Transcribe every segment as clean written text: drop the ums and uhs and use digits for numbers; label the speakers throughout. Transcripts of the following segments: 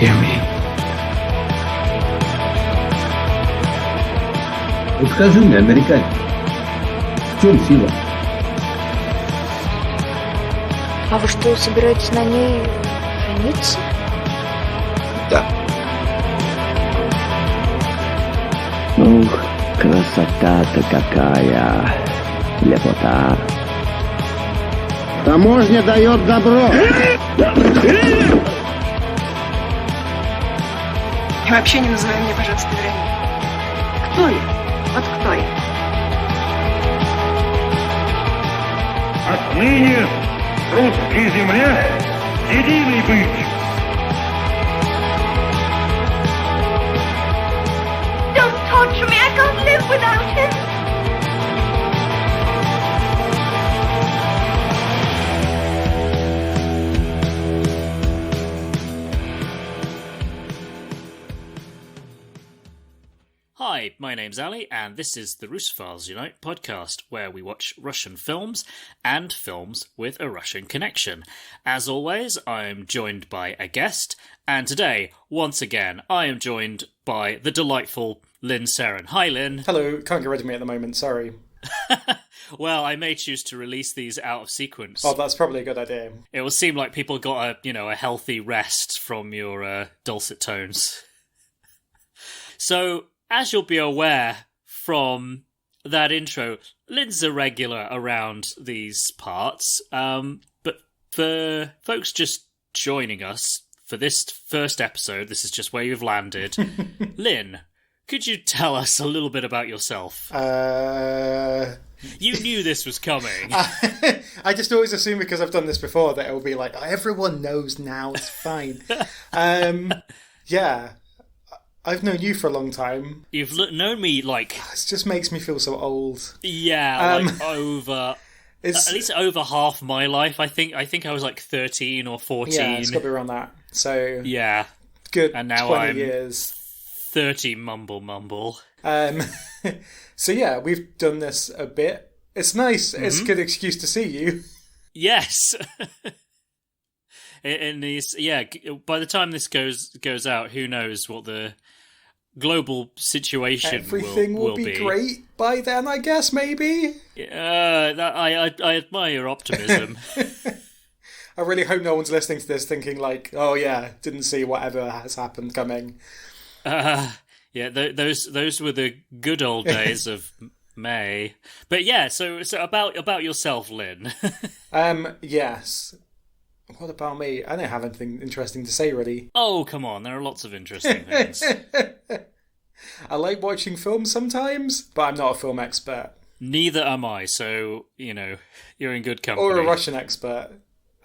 Speaker 1: Hear me.
Speaker 2: Вот скажи мне, американец, в чем сила?
Speaker 3: А вы что, собираетесь на ней жениться?
Speaker 2: Да.
Speaker 4: Ух, красота-то какая, лепота.
Speaker 5: Таможня дает добро.
Speaker 6: И вообще не называй меня, пожалуйста, Вероникой. Кто я? Вот кто я?
Speaker 7: Отныне в русской земле единый быть.
Speaker 3: Don't torture me, I can't live without him.
Speaker 8: Hi, my name's Ali, and this is the Russophiles Unite podcast, where we watch Russian films and films with a Russian connection. As always, I'm joined by a guest, and today, once again, I am joined by the delightful Lyn Seren. Hi, Lyn.
Speaker 9: Hello, can't get rid of me at the moment, sorry.
Speaker 8: Well, I may choose to release these out of sequence.
Speaker 9: Oh, that's probably a good idea.
Speaker 8: It will seem like people got a healthy rest from your dulcet tones. So, as you'll be aware from that intro, Lyn's a regular around these parts, but for folks just joining us for this first episode, this is just where you've landed. Lyn, could you tell us a little bit about yourself? You knew this was coming.
Speaker 9: I just always assume because I've done this before that it will be like, everyone knows now, it's fine. Yeah. I've known you for a long time.
Speaker 8: You've known me like...
Speaker 9: It just makes me feel so old.
Speaker 8: Yeah, like over... At least over half my life. I think I was like 13 or 14.
Speaker 9: Yeah, it's got to be around that. So...
Speaker 8: Yeah.
Speaker 9: Good
Speaker 8: and now
Speaker 9: 20
Speaker 8: I'm
Speaker 9: years.
Speaker 8: 30 mumble.
Speaker 9: So yeah, we've done this a bit. It's nice. Mm-hmm. It's a good excuse to see you.
Speaker 8: Yes. In these, yeah. By the time this goes out, who knows what the global situation
Speaker 9: Everything will be great by then, I guess. Maybe.
Speaker 8: I admire your optimism.
Speaker 9: I really hope no one's listening to this thinking like, "Oh yeah, didn't see whatever has happened coming."
Speaker 8: Yeah, those were the good old days of May. But yeah, so about yourself, Lyn.
Speaker 9: Yes. What about me? I don't have anything interesting to say, really.
Speaker 8: Oh, come on. There are lots of interesting things.
Speaker 9: I like watching films sometimes, but I'm not a film expert.
Speaker 8: Neither am I, so, you're in good company.
Speaker 9: Or a Russian expert.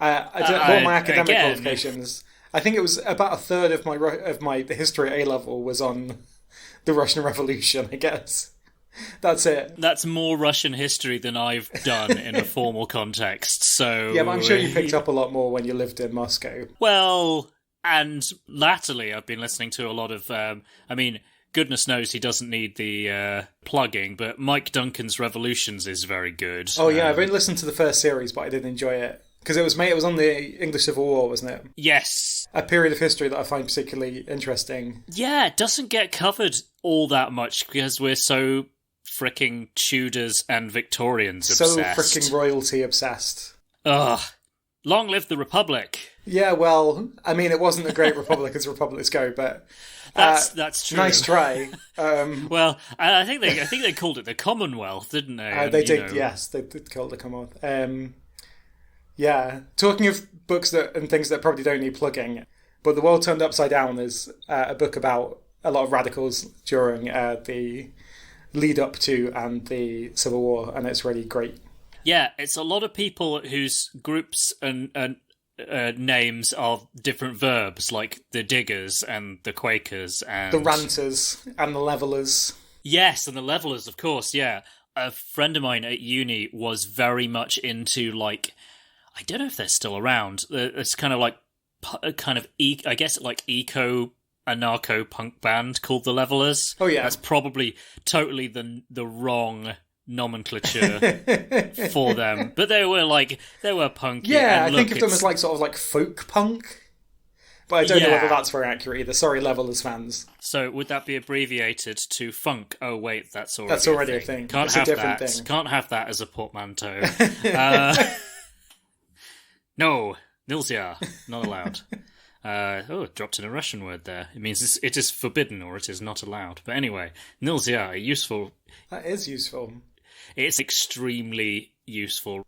Speaker 9: I don't know my academic qualifications. I think it was about a third of my history at A-level was on the Russian Revolution, I guess. That's it.
Speaker 8: That's more Russian history than I've done in a formal context, so...
Speaker 9: Yeah, but I'm sure you picked up a lot more when you lived in Moscow.
Speaker 8: Well, and latterly I've been listening to a lot of... goodness knows he doesn't need the plugging, but Mike Duncan's Revolutions is very good.
Speaker 9: Oh yeah, I've only listened to the first series, but I did enjoy it. Because it was on the English Civil War, wasn't it?
Speaker 8: Yes.
Speaker 9: A period of history that I find particularly interesting.
Speaker 8: Yeah, it doesn't get covered all that much because we're so fricking Tudors and Victorians obsessed.
Speaker 9: So fricking royalty obsessed.
Speaker 8: Ugh. Long live the Republic.
Speaker 9: Yeah, well, I mean, it wasn't a great republic as republics go, but...
Speaker 8: That's true.
Speaker 9: Nice try.
Speaker 8: Well, I think they called it the Commonwealth, didn't they?
Speaker 9: They did, yes. They did call it the Commonwealth. Yeah, talking of books and things that probably don't need plugging, but The World Turned Upside Down is a book about a lot of radicals during the lead up to and the Civil War, and it's really great.
Speaker 8: Yeah, it's a lot of people whose groups and names are different verbs, like the Diggers and the Quakers and...
Speaker 9: The Ranters and the Levelers.
Speaker 8: Yes, and the Levelers, of course, yeah. A friend of mine at uni was very much into, like... I don't know if they're still around. It's kind of like... I guess, like, eco-anarcho-punk band called the Levelers.
Speaker 9: Oh, yeah.
Speaker 8: That's probably totally the wrong... nomenclature for them, but they were punky.
Speaker 9: Yeah, I think of them as like sort of like folk punk. But I don't know whether
Speaker 8: Yeah.
Speaker 9: that's very accurate either. Sorry, Levelers fans.
Speaker 8: So would that be abbreviated to funk? Oh wait, that's already
Speaker 9: a thing.
Speaker 8: Can't
Speaker 9: It's
Speaker 8: have
Speaker 9: a different
Speaker 8: that.
Speaker 9: thing.
Speaker 8: Can't have that as a portmanteau. No, Nilsia, not allowed. Dropped in a Russian word there. It means it is forbidden or it is not allowed. But anyway, Nilsia, useful.
Speaker 9: That is useful.
Speaker 8: It's extremely useful.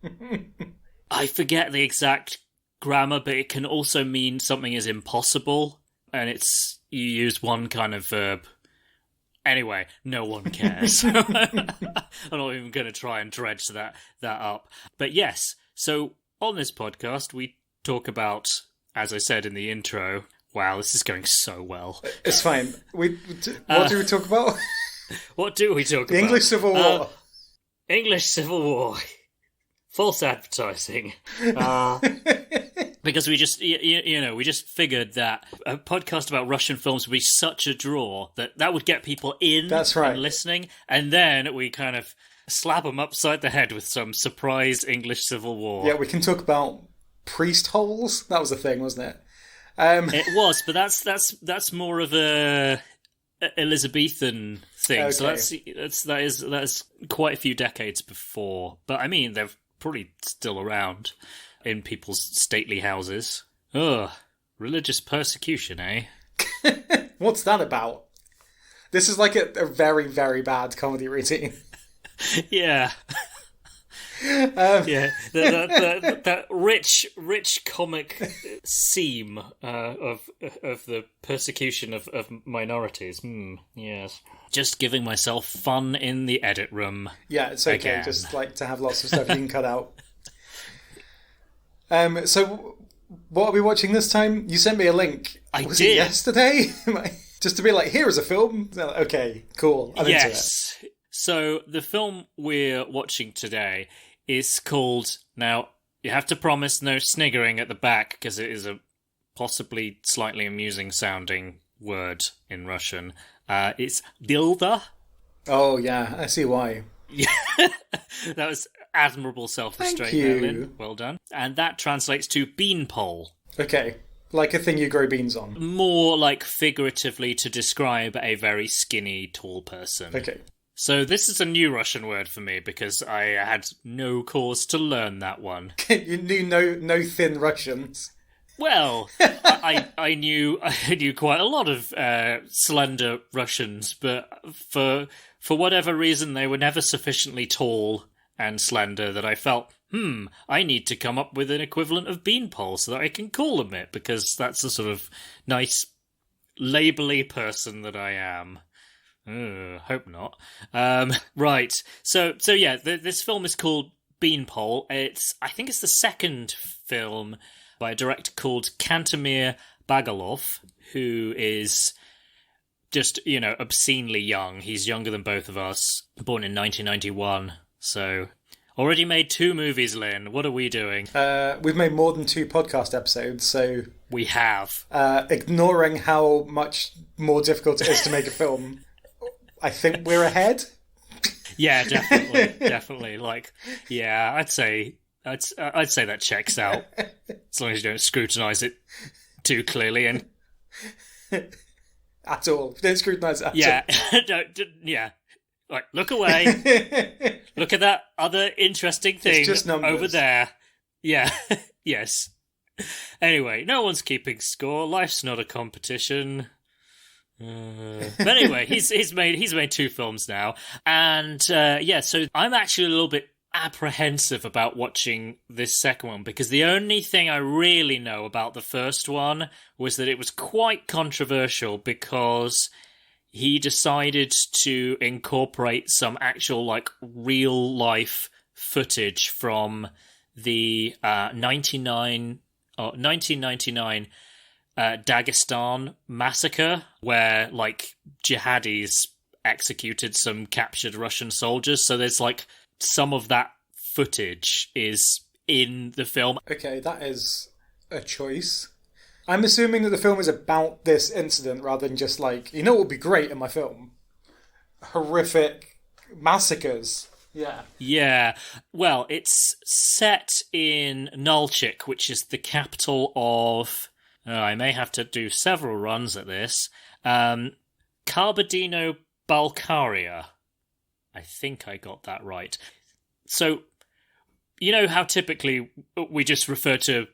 Speaker 8: I forget the exact grammar, but it can also mean something is impossible, and you use one kind of verb. Anyway, no one cares. I'm not even going to try and dredge that up. But yes, so on this podcast, we talk about, as I said in the intro, wow, this is going so well.
Speaker 9: It's fine. What do we talk about?
Speaker 8: What do we talk about?
Speaker 9: The English Civil War.
Speaker 8: English Civil War. False advertising. Because we just, we just figured that a podcast about Russian films would be such a draw that would get people in
Speaker 9: That's right.
Speaker 8: and listening, and then we kind of slap them upside the head with some surprise English Civil War.
Speaker 9: Yeah, we can talk about priest holes. That was a thing, wasn't it?
Speaker 8: It was, but that's more of a Elizabethan thing.
Speaker 9: Okay.
Speaker 8: So that is quite a few decades before. But I mean, they're probably still around in people's stately houses. Ugh, religious persecution, eh?
Speaker 9: What's that about? This is like a very, very bad comedy routine.
Speaker 8: Yeah. Yeah, that rich comic seam of the persecution of minorities. Yes, just giving myself fun in the edit room.
Speaker 9: Yeah, it's okay.
Speaker 8: Again.
Speaker 9: Just like to have lots of stuff you can cut out. So, what are we watching this time? You sent me a link. Was
Speaker 8: did.
Speaker 9: it yesterday? Just to be like, here is a film. Okay, cool. I'm into it.
Speaker 8: So the film we're watching today is called. Now you have to promise no sniggering at the back because it is a possibly slightly amusing sounding word in Russian. It's Dilda.
Speaker 9: Oh yeah, I see why.
Speaker 8: That was admirable self-restraint
Speaker 9: Thank you.
Speaker 8: there, Lyn. Well done. And that translates to beanpole.
Speaker 9: Okay, like a thing you grow beans on.
Speaker 8: More like figuratively to describe a very skinny, tall person.
Speaker 9: Okay.
Speaker 8: So this is a new Russian word for me because I had no cause to learn that one.
Speaker 9: You knew no thin Russians.
Speaker 8: Well, I knew quite a lot of slender Russians, but for whatever reason they were never sufficiently tall and slender that I felt, I need to come up with an equivalent of beanpole so that I can call them it, because that's the sort of nice, labelly person that I am. Hope not. Right. So yeah, this film is called Beanpole. I think it's the second film by a director called Kantemir Balagov, who is just, obscenely young. He's younger than both of us, born in 1991. So already made 2 movies, Lyn. What are we doing?
Speaker 9: We've made more than 2 podcast episodes, so
Speaker 8: We have.
Speaker 9: ignoring how much more difficult it is to make a film, I think we're ahead.
Speaker 8: Yeah, definitely, definitely. Like, yeah, I'd say that checks out, as long as you don't scrutinise it too clearly. And
Speaker 9: At all. Don't scrutinise it at
Speaker 8: yeah, yeah. Like, look away. Look at that other interesting thing
Speaker 9: just numbers.
Speaker 8: over there. Yeah. Yes. Anyway, no one's keeping score. Life's not a competition. But anyway, he's made 2 films now, and so I'm actually a little bit apprehensive about watching this second one, because the only thing I really know about the first one was that it was quite controversial because he decided to incorporate some actual, like, real life footage from the 1999 Dagestan massacre, where, like, jihadis executed some captured Russian soldiers. So there's, like, some of that footage is in the film.
Speaker 9: Okay, that is a choice. I'm assuming that the film is about this incident rather than just like, what would be great in my film? Horrific massacres. Yeah.
Speaker 8: Yeah. Well, it's set in Nalchik, which is the capital of I may have to do several runs at this. Kabardino-Balkaria. I think I got that right. So, you know how typically we just refer to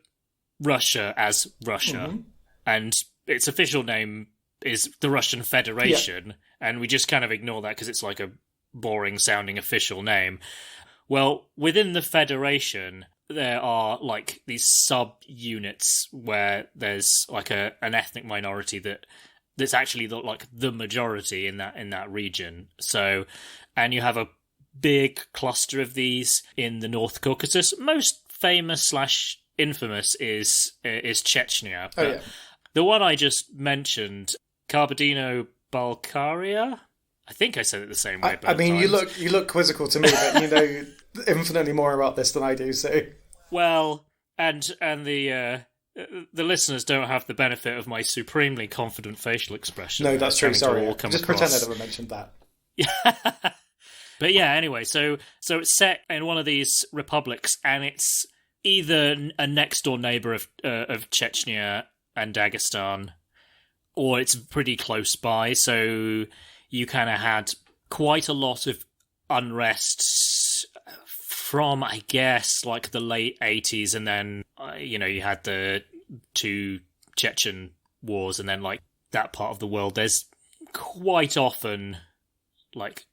Speaker 8: Russia as Russia, and its official name is the Russian Federation, and we just kind of ignore that because it's like a boring-sounding official name. Well, within the Federation, there are like these sub-units where there's like an ethnic minority that's actually like the majority in that region. So, and you have a big cluster of these in the North Caucasus. Most famous / infamous is Chechnya. But the one I just mentioned, Kabardino-Balkaria. I think I said it the same way.
Speaker 9: I mean,
Speaker 8: times.
Speaker 9: you look quizzical to me, but you know infinitely more about this than I do. So,
Speaker 8: well, and the listeners don't have the benefit of my supremely confident facial expression.
Speaker 9: No, that's true. Sorry, just pretend I never mentioned that.
Speaker 8: Yeah. But yeah, anyway, so it's set in one of these republics, and it's either a next door neighbor of Chechnya and Dagestan, or it's pretty close by. So you kind of had quite a lot of unrest from, I guess, like the late 80s, and then you had the 2 Chechen wars, and then like that part of the world. There's quite often like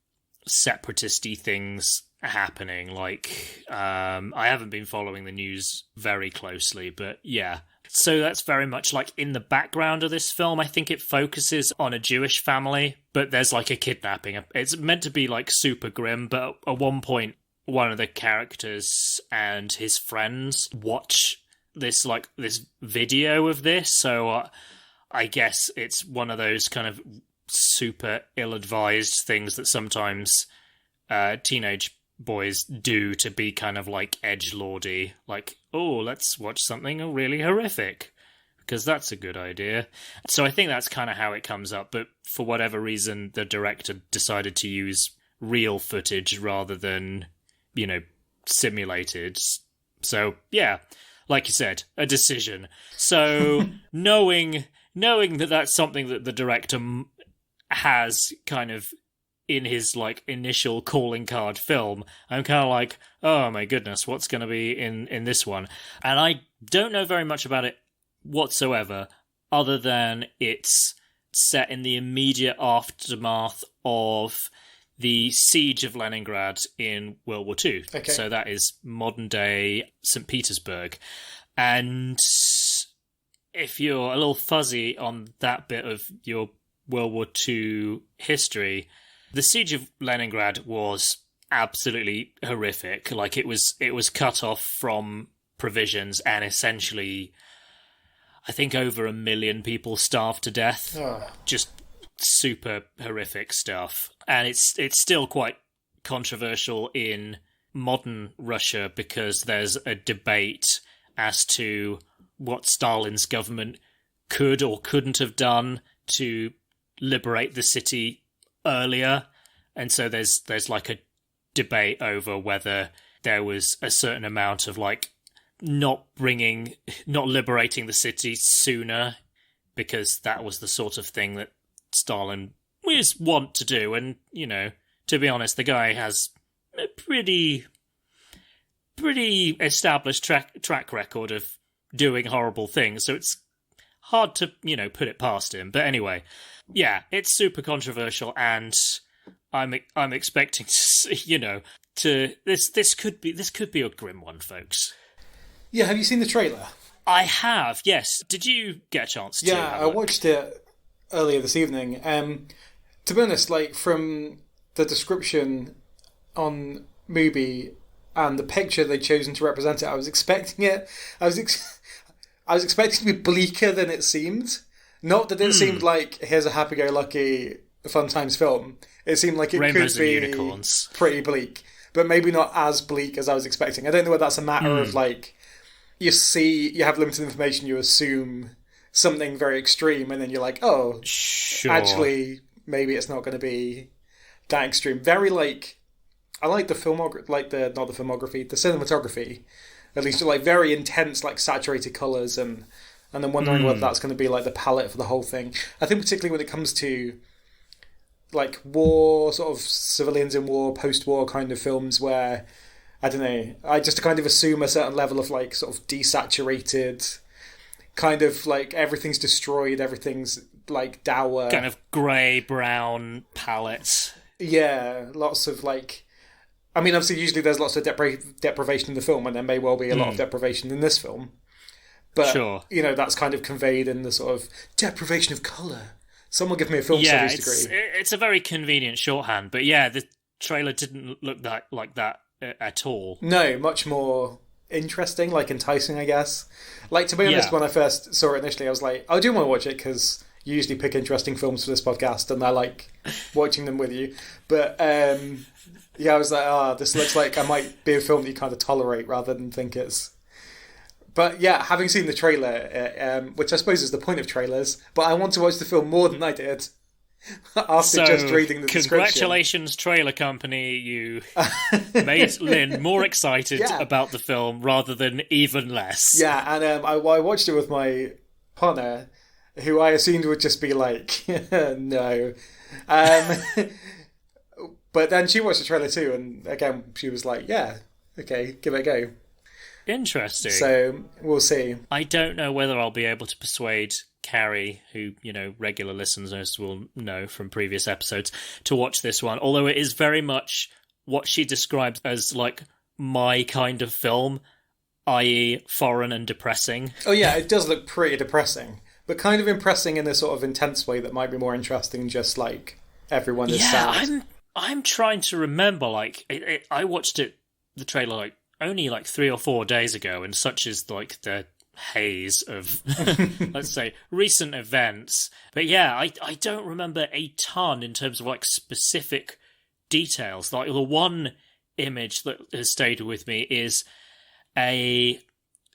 Speaker 8: separatist-y things happening. Like I haven't been following the news very closely, but yeah. So that's very much like in the background of this film. I think it focuses on a Jewish family, but there's like a kidnapping. It's meant to be like super grim, but at one point one of the characters and his friends watch this video of this. So I guess it's one of those kind of super ill-advised things that sometimes teenage boys do to be kind of like edgelordy, like, oh, let's watch something really horrific because that's a good idea. So I think that's kind of how it comes up, but for whatever reason the director decided to use real footage rather than simulated. So yeah, like you said, a decision. So knowing that that's something that the director has kind of in his like initial calling card film, I'm kind of like, oh my goodness, what's going to be in this one? And I don't know very much about it whatsoever, other than it's set in the immediate aftermath of the siege of Leningrad in World War II.
Speaker 9: Okay.
Speaker 8: So that is modern day St. Petersburg. And if you're a little fuzzy on that bit of your World War II history, the siege of Leningrad was absolutely horrific. Like it was cut off from provisions, and essentially, I think over 1 million people starved to death. Just super horrific stuff. And it's still quite controversial in modern Russia because there's a debate as to what Stalin's government could or couldn't have done to liberate the city earlier. And so there's like a debate over whether there was a certain amount of like not liberating the city sooner, because that was the sort of thing that Stalin was wont to do. And, to be honest, the guy has a pretty established track record of doing horrible things, so it's hard to, put it past him. But anyway, yeah, it's super controversial, and I'm expecting this could be a grim one, folks.
Speaker 9: Yeah, have you seen the trailer?
Speaker 8: I have, yes. Did you get a chance to?
Speaker 9: Yeah, I watched it earlier this evening. To be honest, like from the description on Mubi and the picture they'd chosen to represent it, I was expecting it. I was expecting to be bleaker than it seemed. Not that it seemed like here's a happy-go-lucky fun times film. It seemed like it
Speaker 8: Rainbows
Speaker 9: could be
Speaker 8: and unicorns.
Speaker 9: Pretty bleak, but maybe not as bleak as I was expecting. I don't know whether that's a matter of like you have limited information, you assume something very extreme, and then you're like, oh,
Speaker 8: sure,
Speaker 9: actually, maybe it's not going to be that extreme. Very like, I like the cinematography, at least like very intense, like saturated colours and And I'm wondering whether that's going to be like the palette for the whole thing. I think particularly when it comes to like war, sort of civilians in war, post-war kind of films where, I don't know, I just kind of assume a certain level of like sort of desaturated, kind of like everything's destroyed, everything's like dour.
Speaker 8: Kind of grey-brown palette.
Speaker 9: Yeah, lots of like... I mean, obviously, usually there's lots of deprivation in the film, and there may well be a lot of deprivation in this film. But,
Speaker 8: sure.
Speaker 9: You know, that's kind of conveyed in the sort of deprivation of colour. Someone give me a film studies degree.
Speaker 8: It's a very convenient shorthand, but yeah, the trailer didn't look like that at all.
Speaker 9: No, much more interesting, like enticing, I guess. Like, to be honest, when I first saw it initially, I was like, I do want to watch it because you usually pick interesting films for this podcast, and I like watching them with you. But, yeah, I was like, this looks like I might be a film that you kind of tolerate rather than think it's... But yeah, having seen the trailer, which I suppose is the point of trailers, but I want to watch the film more than I did after just reading the description.
Speaker 8: Congratulations, trailer company. You made Lyn more excited about the film rather than even less.
Speaker 9: Yeah, and I watched it with my partner, who I assumed would just be like, no. But then she watched the trailer too, and again, she was like, yeah, okay, give it a go.
Speaker 8: Interesting.
Speaker 9: So, we'll see.
Speaker 8: I don't know whether I'll be able to persuade Carrie, who, you know, regular listeners will know from previous episodes, to watch this one, although it is very much what she describes as, like, my kind of film, i.e. foreign and depressing.
Speaker 9: Oh yeah, it does look pretty depressing, but kind of impressing in a sort of intense way that might be more interesting than just, like, everyone is sad.
Speaker 8: I'm trying to remember, like, I watched the trailer, like, only like 3 or 4 days ago, and such is like the haze of, let's say, recent events. But yeah, I don't remember a ton in terms of like specific details. Like the one image that has stayed with me is a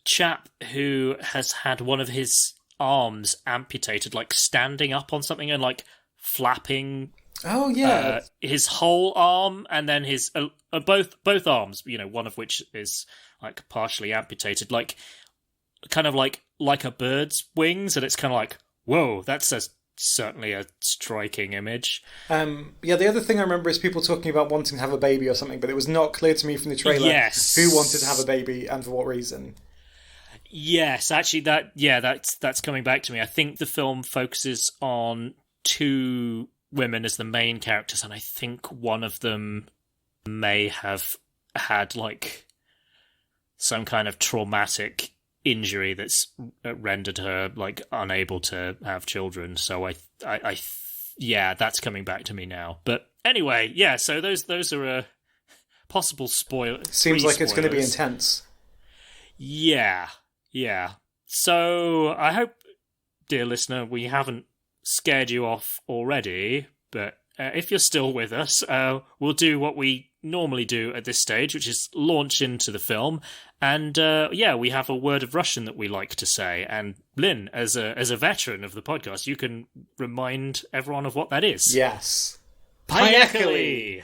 Speaker 8: chap who has had one of his arms amputated, like standing up on something and like flapping.
Speaker 9: Oh yeah,
Speaker 8: his whole arm, and then his both arms. You know, one of which is like partially amputated, like kind of like a bird's wings, and it's kind of like, whoa, that's certainly a striking image.
Speaker 9: Yeah, the other thing I remember is people talking about wanting to have a baby or something, but it was not clear to me from the trailer who wanted to have a baby and for what reason.
Speaker 8: Yes, actually, that's coming back to me. I think the film focuses on 2 women as the main characters, and I think one of them may have had like some kind of traumatic injury that's rendered her like unable to have children. So I that's coming back to me now. But anyway, yeah. So those are possible spoilers.
Speaker 9: Seems like it's going to be intense.
Speaker 8: Yeah. So I hope, dear listener, we haven't scared you off already, but if you're still with us, we'll do what we normally do at this stage, which is launch into the film. And we have a word of Russian that we like to say. And Lyn, as a veteran of the podcast, you can remind everyone of what that is.
Speaker 9: Yes.
Speaker 8: Поехали!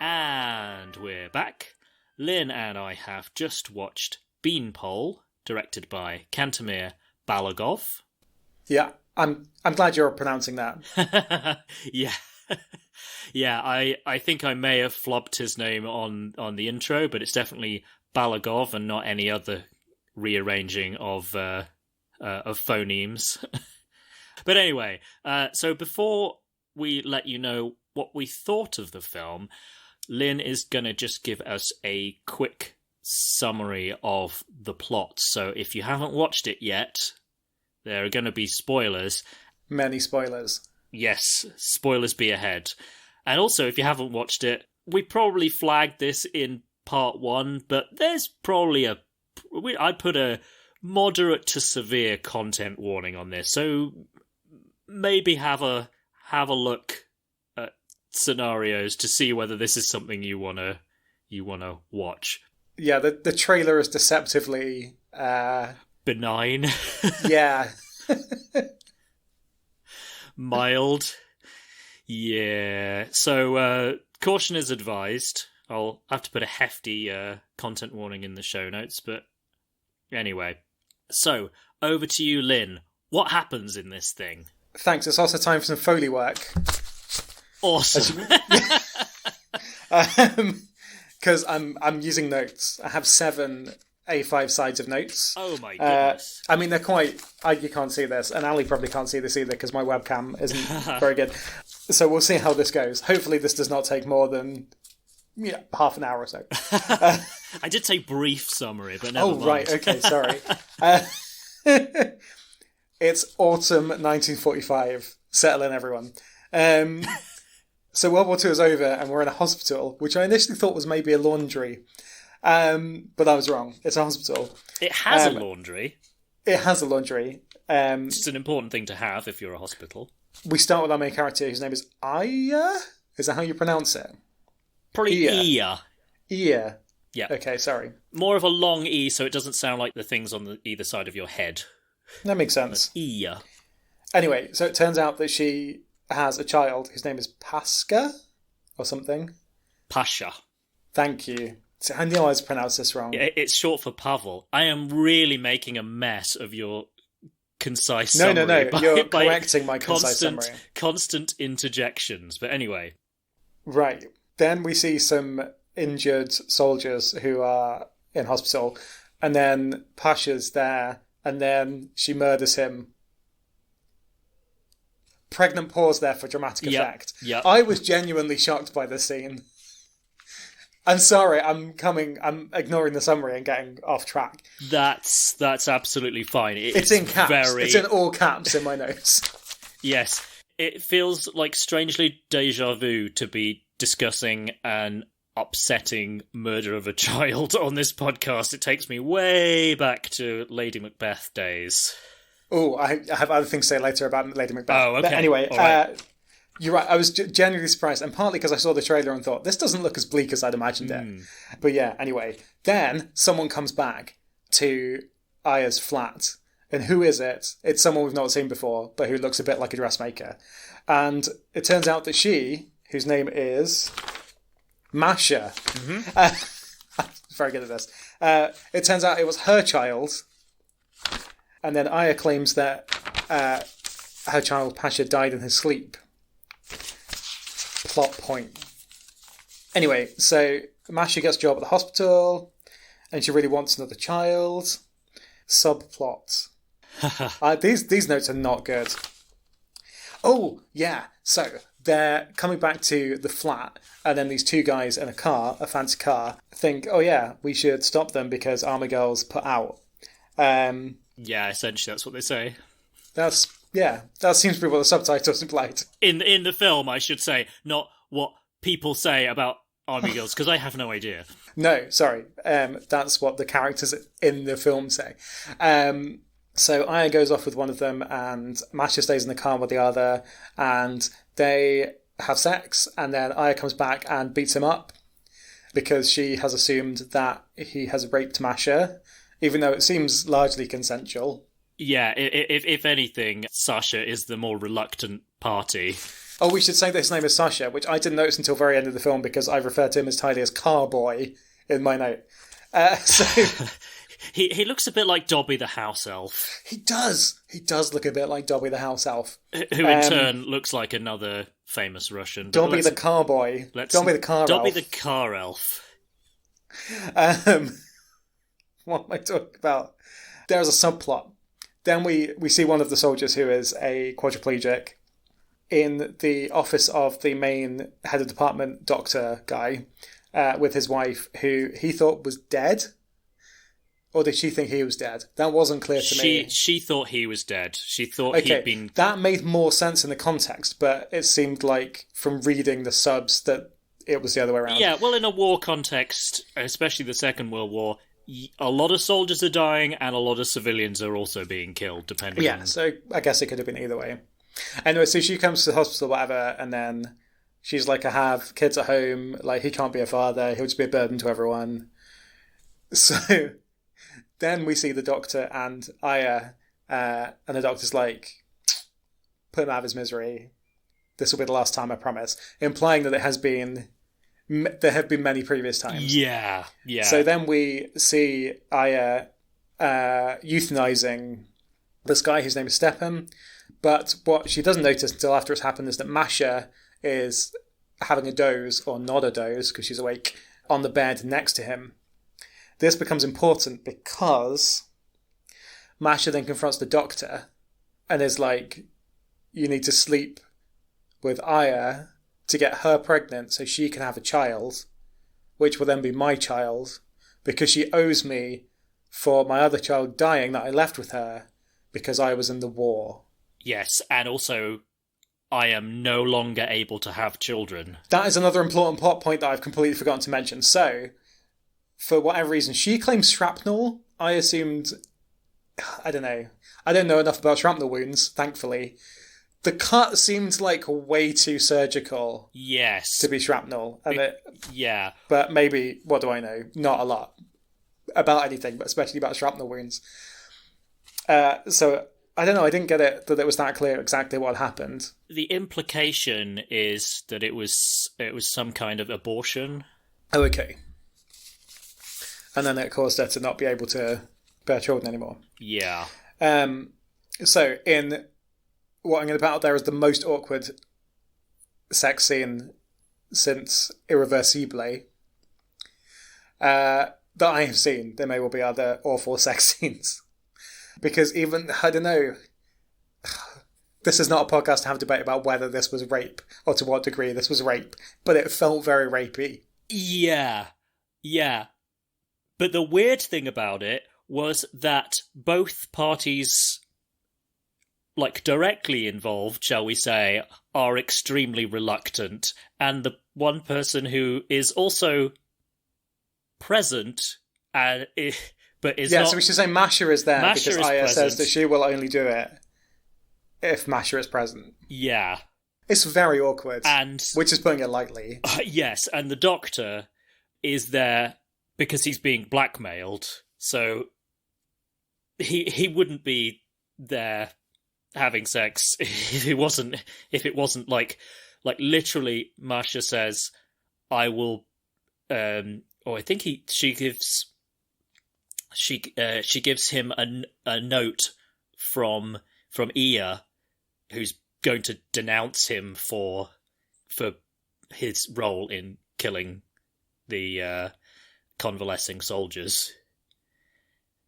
Speaker 8: And we're back. Lyn and I have just watched Beanpole, directed by Kantemir Balagov.
Speaker 9: Yeah, I'm glad you're pronouncing that.
Speaker 8: Yeah. Yeah, I think I may have flobbed his name on the intro, but it's definitely Balagov and not any other rearranging of phonemes. But anyway, so before we let you know what we thought of the film, Lyn is going to just give us a quick summary of the plot. So if you haven't watched it yet, there are going to be spoilers.
Speaker 9: Many spoilers.
Speaker 8: Yes, spoilers be ahead. And also, if you haven't watched it, we probably flagged this in part 1, but there's probably I'd put a moderate to severe content warning on this, so maybe have a look at scenarios to see whether this is something you wanna watch.
Speaker 9: Yeah, the trailer is deceptively
Speaker 8: benign.
Speaker 9: Yeah.
Speaker 8: Mild. Yeah. So caution is advised. I'll have to put a hefty content warning in the show notes, but anyway. So, over to you, Lyn. What happens in this thing?
Speaker 9: Thanks. It's also time for some Foley work.
Speaker 8: Awesome.
Speaker 9: Because I'm using notes. I have 7 A5 sides of notes.
Speaker 8: Oh my goodness.
Speaker 9: I mean, they're quite... you can't see this, and Ali probably can't see this either because my webcam isn't very good. So we'll see how this goes. Hopefully this does not take more than half an hour or so.
Speaker 8: I did say brief summary, but never mind.
Speaker 9: Right, okay, sorry. It's autumn 1945. Settle in, everyone. So World War II is over, and we're in a hospital, which I initially thought was maybe a laundry. But I was wrong. It's a hospital.
Speaker 8: It has a laundry.
Speaker 9: It has a laundry.
Speaker 8: It's an important thing to have if you're a hospital.
Speaker 9: We start with our main character, whose name is Aya? Is that how you pronounce it?
Speaker 8: Probably Ia.
Speaker 9: Ia.
Speaker 8: Yeah.
Speaker 9: Okay, sorry.
Speaker 8: More of a long E, so it doesn't sound like the things on either side of your head.
Speaker 9: That makes sense.
Speaker 8: Ia.
Speaker 9: Anyway, so it turns out that she has a child whose name is Pasca or something.
Speaker 8: Pasha.
Speaker 9: Thank you. So I knew I was pronouncing this wrong.
Speaker 8: It's short for Pavel. I am really making a mess of your concise summary.
Speaker 9: No. You're correcting my concise summary.
Speaker 8: Constant interjections. But anyway.
Speaker 9: Right. Then we see some injured soldiers who are in hospital. And then Pasha's there. And then she murders him. Pregnant pause there for dramatic effect.
Speaker 8: Yep.
Speaker 9: I was genuinely shocked by this scene. I'm sorry, I'm ignoring the summary and getting off track.
Speaker 8: That's absolutely fine.
Speaker 9: It's in caps. It's in all caps in my notes.
Speaker 8: Yes. It feels like strangely deja vu to be discussing an upsetting murder of a child on this podcast. It takes me way back to Lady Macbeth days.
Speaker 9: Oh, I have other things to say later about Lady Macbeth.
Speaker 8: Oh, okay.
Speaker 9: But anyway,
Speaker 8: right.
Speaker 9: You're right. I was genuinely surprised, and partly because I saw the trailer and thought, this doesn't look as bleak as I'd imagined it. But yeah, anyway. Then someone comes back to Aya's flat. And who is it? It's someone we've not seen before, but who looks a bit like a dressmaker. And it turns out that she, whose name is Masha, very good at this. It turns out it was her child. And then Aya claims that her child Pasha died in his sleep. Plot point. Anyway, so Masha gets a job at the hospital, and she really wants another child. Subplot. These notes are not good. Oh, yeah. So they're coming back to the flat, and then these two guys in a car, a fancy car, think, oh yeah, we should stop them because Army Girl's put out.
Speaker 8: Yeah, essentially that's what they say.
Speaker 9: That seems to be what the subtitles implied.
Speaker 8: In the film, I should say, not what people say about Army Girls, because I have no idea.
Speaker 9: No, sorry. That's what the characters in the film say. So Aya goes off with one of them, and Masha stays in the car with the other, and they have sex, and then Aya comes back and beats him up because she has assumed that he has raped Masha, even though it seems largely consensual.
Speaker 8: Yeah, if anything, Sasha is the more reluctant party.
Speaker 9: Oh, we should say that his name is Sasha, which I didn't notice until very end of the film because I referred to him as entirely as Carboy in my note. So
Speaker 8: he looks a bit like Dobby the house elf.
Speaker 9: He does. He does look a bit like Dobby the house elf.
Speaker 8: Who in turn looks like another famous Russian.
Speaker 9: Dobby the Carboy. Dobby the car elf.
Speaker 8: Dobby the car elf.
Speaker 9: What am I talking about? There's a subplot. Then we see one of the soldiers who is a quadriplegic in the office of the main head of department doctor guy with his wife, who he thought was dead. Or did she think he was dead? That wasn't clear to me.
Speaker 8: She thought he was dead. She thought he'd been...
Speaker 9: That made more sense in the context, but it seemed like from reading the subs that it was the other way around.
Speaker 8: Yeah, well, in a war context, especially the Second World War, a lot of soldiers are dying and a lot of civilians are also being killed, depending on...
Speaker 9: So I guess it could have been either way. Anyway, so she comes to the hospital, whatever, and then she's like, I have kids at home, like, he can't be a father, he'll just be a burden to everyone. So then we see the doctor and Aya, and the doctor's like, put him out of his misery. This will be the last time, I promise. Implying that there have been many previous times.
Speaker 8: Yeah.
Speaker 9: So then we see Aya euthanizing this guy whose name is Stepan. But what she doesn't notice until after it's happened is that Masha is having a doze, or not a doze, because she's awake, on the bed next to him. This becomes important because Masha then confronts the doctor and is like, you need to sleep with Aya to get her pregnant so she can have a child, which will then be my child, because she owes me for my other child dying that I left with her because I was in the war.
Speaker 8: Yes, and also I am no longer able to have children.
Speaker 9: That is another important plot point that I've completely forgotten to mention. So, for whatever reason, she claims shrapnel. I assumed... I don't know. I don't know enough about shrapnel wounds, thankfully. The cut seemed like way too surgical.
Speaker 8: Yes.
Speaker 9: To be shrapnel.
Speaker 8: Yeah.
Speaker 9: But maybe, what do I know? Not a lot about anything, but especially about shrapnel wounds. So, I don't know, I didn't get it that it was that clear exactly what happened.
Speaker 8: The implication is that it was some kind of abortion.
Speaker 9: Oh, okay. And then it caused her to not be able to bear children anymore.
Speaker 8: Yeah.
Speaker 9: So, in what I'm going to put out there is the most awkward sex scene since Irreversible that I have seen. There may well be other awful sex scenes. Because even, I don't know, this is not a podcast to have a debate about whether this was rape or to what degree this was rape, but it felt very rapey.
Speaker 8: Yeah. But the weird thing about it was that both parties, like directly involved, shall we say, are extremely reluctant, and the one person who is also present and... But is not...
Speaker 9: so we should say Masha is there because Aya says that she will only do it if Masha is present.
Speaker 8: Yeah.
Speaker 9: It's very awkward,
Speaker 8: and
Speaker 9: which is putting it lightly.
Speaker 8: Yes, and the doctor is there because he's being blackmailed, so he wouldn't be there having sex if it wasn't like literally Masha says, I will, or I think she gives him a note from Ia, who's going to denounce him for his role in killing the convalescing soldiers.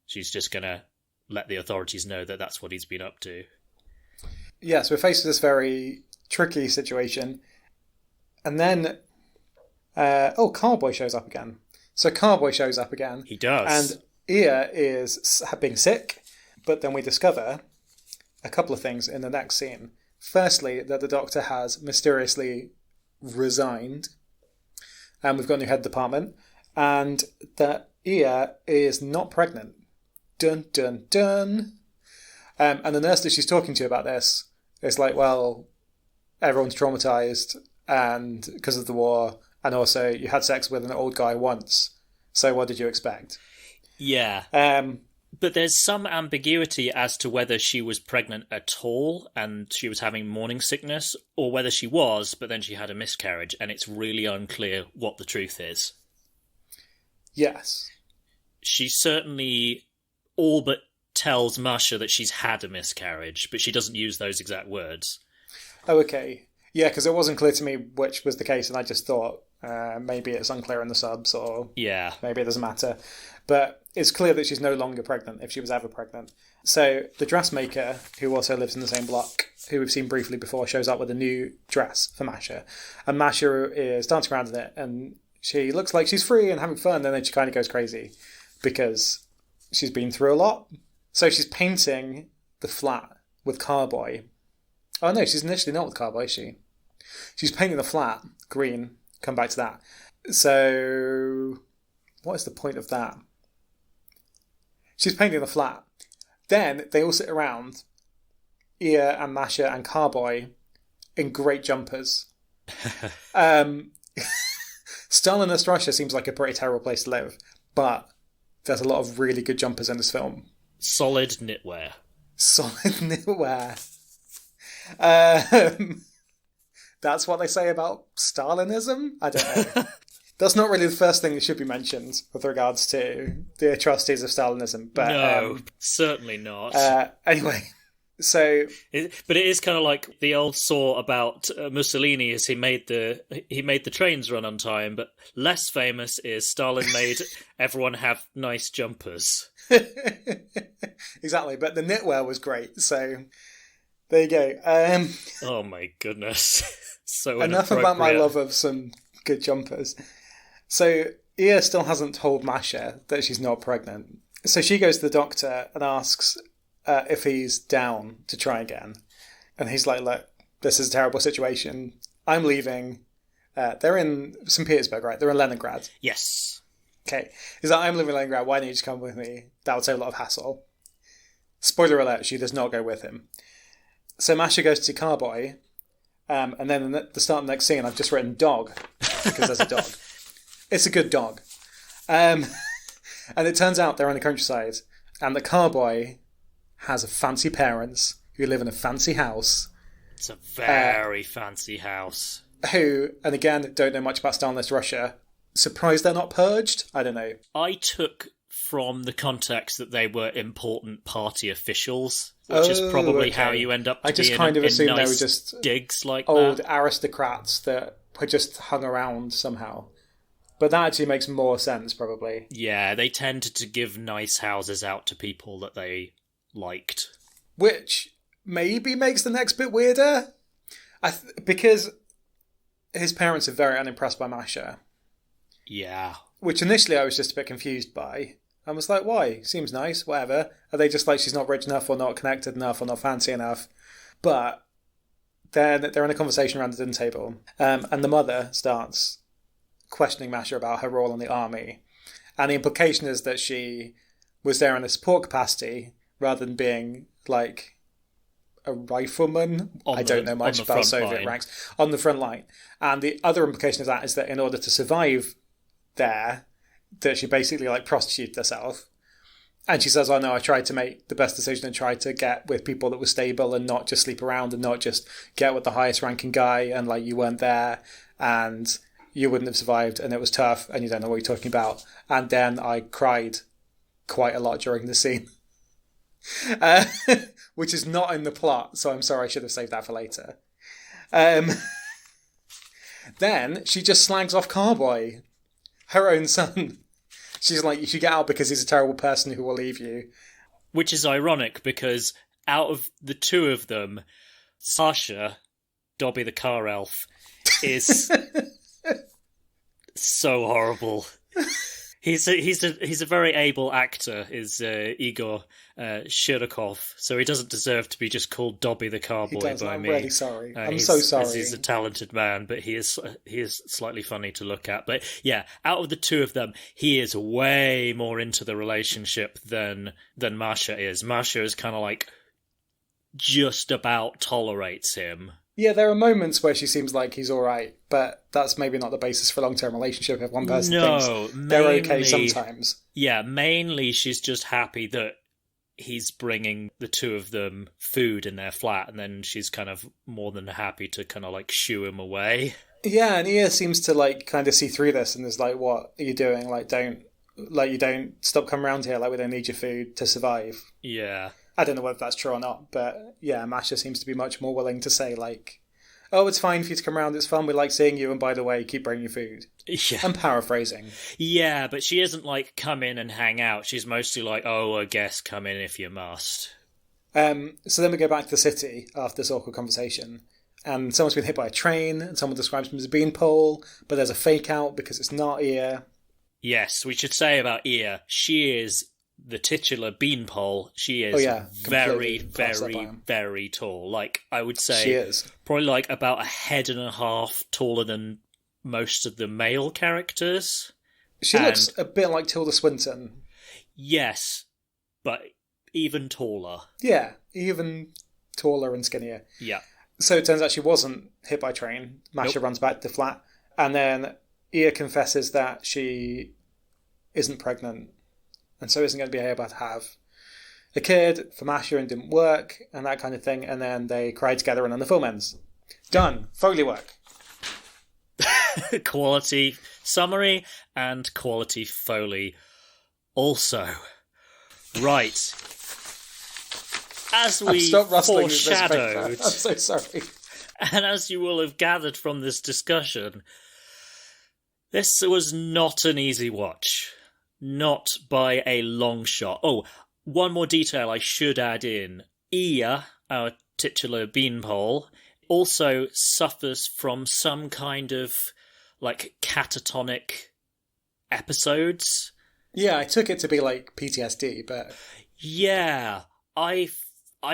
Speaker 8: She's just going to let the authorities know that that's what he's been up to.
Speaker 9: Yes, we're faced with this very tricky situation. And then, Carboy shows up again. So Carboy shows up again.
Speaker 8: He does.
Speaker 9: And Ia is being sick, but then we discover a couple of things in the next scene. Firstly, that the doctor has mysteriously resigned, and we've got a new head department, and that Ia is not pregnant. Dun, dun, dun. And the nurse that she's talking to about this is like, well, everyone's traumatized and because of the war, and also you had sex with an old guy once, so what did you expect?
Speaker 8: Yeah. But there's some ambiguity as to whether she was pregnant at all and she was having morning sickness, or whether she was, but then she had a miscarriage, and it's really unclear what the truth is.
Speaker 9: Yes.
Speaker 8: She certainly all but tells Masha that she's had a miscarriage, but she doesn't use those exact words.
Speaker 9: Oh, okay. Yeah, because it wasn't clear to me which was the case, and I just thought maybe it's unclear in the subs, or maybe it doesn't matter. But it's clear that she's no longer pregnant, if she was ever pregnant. So the dressmaker, who also lives in the same block, who we've seen briefly before, shows up with a new dress for Masha. And Masha is dancing around in it, and she looks like she's free and having fun, and then she kind of goes crazy because she's been through a lot. So she's painting the flat with Carboy. Oh no, she's initially not with Carboy, is she? She's painting the flat green. Come back to that. So what is the point of that? She's painting the flat. Then they all sit around, Ia and Masha and Carboy, in great jumpers. Stalinist Russia seems like a pretty terrible place to live, but there's a lot of really good jumpers in this film.
Speaker 8: Solid knitwear.
Speaker 9: Solid knitwear. That's what they say about Stalinism? I don't know. That's not really the first thing that should be mentioned with regards to the atrocities of Stalinism. But,
Speaker 8: no, certainly not.
Speaker 9: Anyway, so...
Speaker 8: But it is kind of like the old saw about Mussolini is he made the trains run on time, but less famous is Stalin made everyone have nice jumpers.
Speaker 9: Exactly, but the knitwear was great, so there you go.
Speaker 8: Oh my goodness. So
Speaker 9: enough about my love of some good jumpers. So Ia still hasn't told Masha that she's not pregnant. So she goes to the doctor and asks if he's down to try again. And he's like, look, this is a terrible situation. I'm leaving. They're in St. Petersburg, right? They're in Leningrad.
Speaker 8: Yes.
Speaker 9: Okay. He's like, I'm living in Leningrad. Why don't you just come with me? That would save a lot of hassle. Spoiler alert, she does not go with him. So Masha goes to see Carboy. And then at the start of the next scene, I've just written dog, because there's a dog. It's a good dog. And it turns out they're in the countryside, and the Carboy has fancy parents who live in a fancy house.
Speaker 8: It's a very fancy house.
Speaker 9: Who, and again, don't know much about Stalinist Russia. Surprised they're not purged? I don't know.
Speaker 8: I took from the context that they were important party officials, which is probably how you end up.
Speaker 9: I just kind of assumed
Speaker 8: nice
Speaker 9: they were just
Speaker 8: digs like
Speaker 9: old
Speaker 8: that.
Speaker 9: Aristocrats that were just hung around somehow. But that actually makes more sense, probably.
Speaker 8: Yeah, they tended to give nice houses out to people that they liked.
Speaker 9: Which maybe makes the next bit weirder. Because his parents are very unimpressed by Masha.
Speaker 8: Yeah.
Speaker 9: Which initially I was just a bit confused by. I was like, why? Seems nice, whatever. Are they just like she's not rich enough or not connected enough or not fancy enough? But then they're in a conversation around the dinner table. And the mother starts questioning Masha about her role in the army. And the implication is that she was there in a support capacity rather than being like a rifleman. I don't know much about Soviet ranks. On the front line. And the other implication of that is that in order to survive there, that she basically like prostituted herself. And she says, oh no, I tried to make the best decision and tried to get with people that were stable and not just sleep around and not just get with the highest ranking guy and like you weren't there and you wouldn't have survived and it was tough and you don't know what you're talking about. And then I cried quite a lot during the scene. Which is not in the plot, so I'm sorry, I should have saved that for later. Then she just slags off Carboy, her own son. She's like, you should get out because he's a terrible person who will leave you.
Speaker 8: Which is ironic because out of the two of them, Sasha, Dobby the car elf, is so horrible. He's a very able actor, is Igor Shirokov, so he doesn't deserve to be just called Dobby the Carboy by
Speaker 9: I'm
Speaker 8: me.
Speaker 9: I'm really sorry. I'm so sorry.
Speaker 8: He's a talented man, but he is slightly funny to look at. But yeah, out of the two of them, he is way more into the relationship than Masha is. Masha is kind of like just about tolerates him.
Speaker 9: Yeah, there are moments where she seems like he's all right, but that's maybe not the basis for a long-term relationship if one person thinks they're okay sometimes.
Speaker 8: Yeah, mainly she's just happy that he's bringing the two of them food in their flat, and then she's kind of more than happy to kind of like shoo him away.
Speaker 9: Yeah, and Ia seems to like kind of see through this and is like, what are you doing? You don't stop coming around here, like we don't need your food to survive.
Speaker 8: Yeah.
Speaker 9: I don't know whether that's true or not, but yeah, Masha seems to be much more willing to say, like, oh, it's fine for you to come around, it's fun, we like seeing you, and by the way, keep bringing your food.
Speaker 8: Yeah.
Speaker 9: I'm paraphrasing.
Speaker 8: Yeah, but she isn't like, come in and hang out. She's mostly like, oh, I guess come in if you must.
Speaker 9: So then we go back to the city after this awkward conversation, and someone's been hit by a train, and someone describes him as a beanpole, but there's a fake out because it's not Ia.
Speaker 8: Yes, we should say about Ia, she is the titular beanpole. She is very, very, very tall. Like, I would say,
Speaker 9: she is
Speaker 8: probably like about a head and a half taller than most of the male characters.
Speaker 9: She looks a bit like Tilda Swinton.
Speaker 8: Yes, but even taller.
Speaker 9: Yeah, even taller and skinnier.
Speaker 8: Yeah.
Speaker 9: So it turns out she wasn't hit by a train. Masha runs back to the flat. And then Ia confesses that she isn't pregnant and so isn't going to be able to have a kid for Masha and didn't work and that kind of thing. And then they cry together and then the film ends. Done. Foley work.
Speaker 8: Quality summary and quality Foley also. Right. As we foreshadowed,
Speaker 9: I'm so sorry.
Speaker 8: And as you will have gathered from this discussion, this was not an easy watch. Not by a long shot. Oh, one more detail I should add in. Ia, our titular Beanpole, also suffers from some kind of, like, catatonic episodes.
Speaker 9: Yeah, I took it to be, like, PTSD, but...
Speaker 8: Yeah, I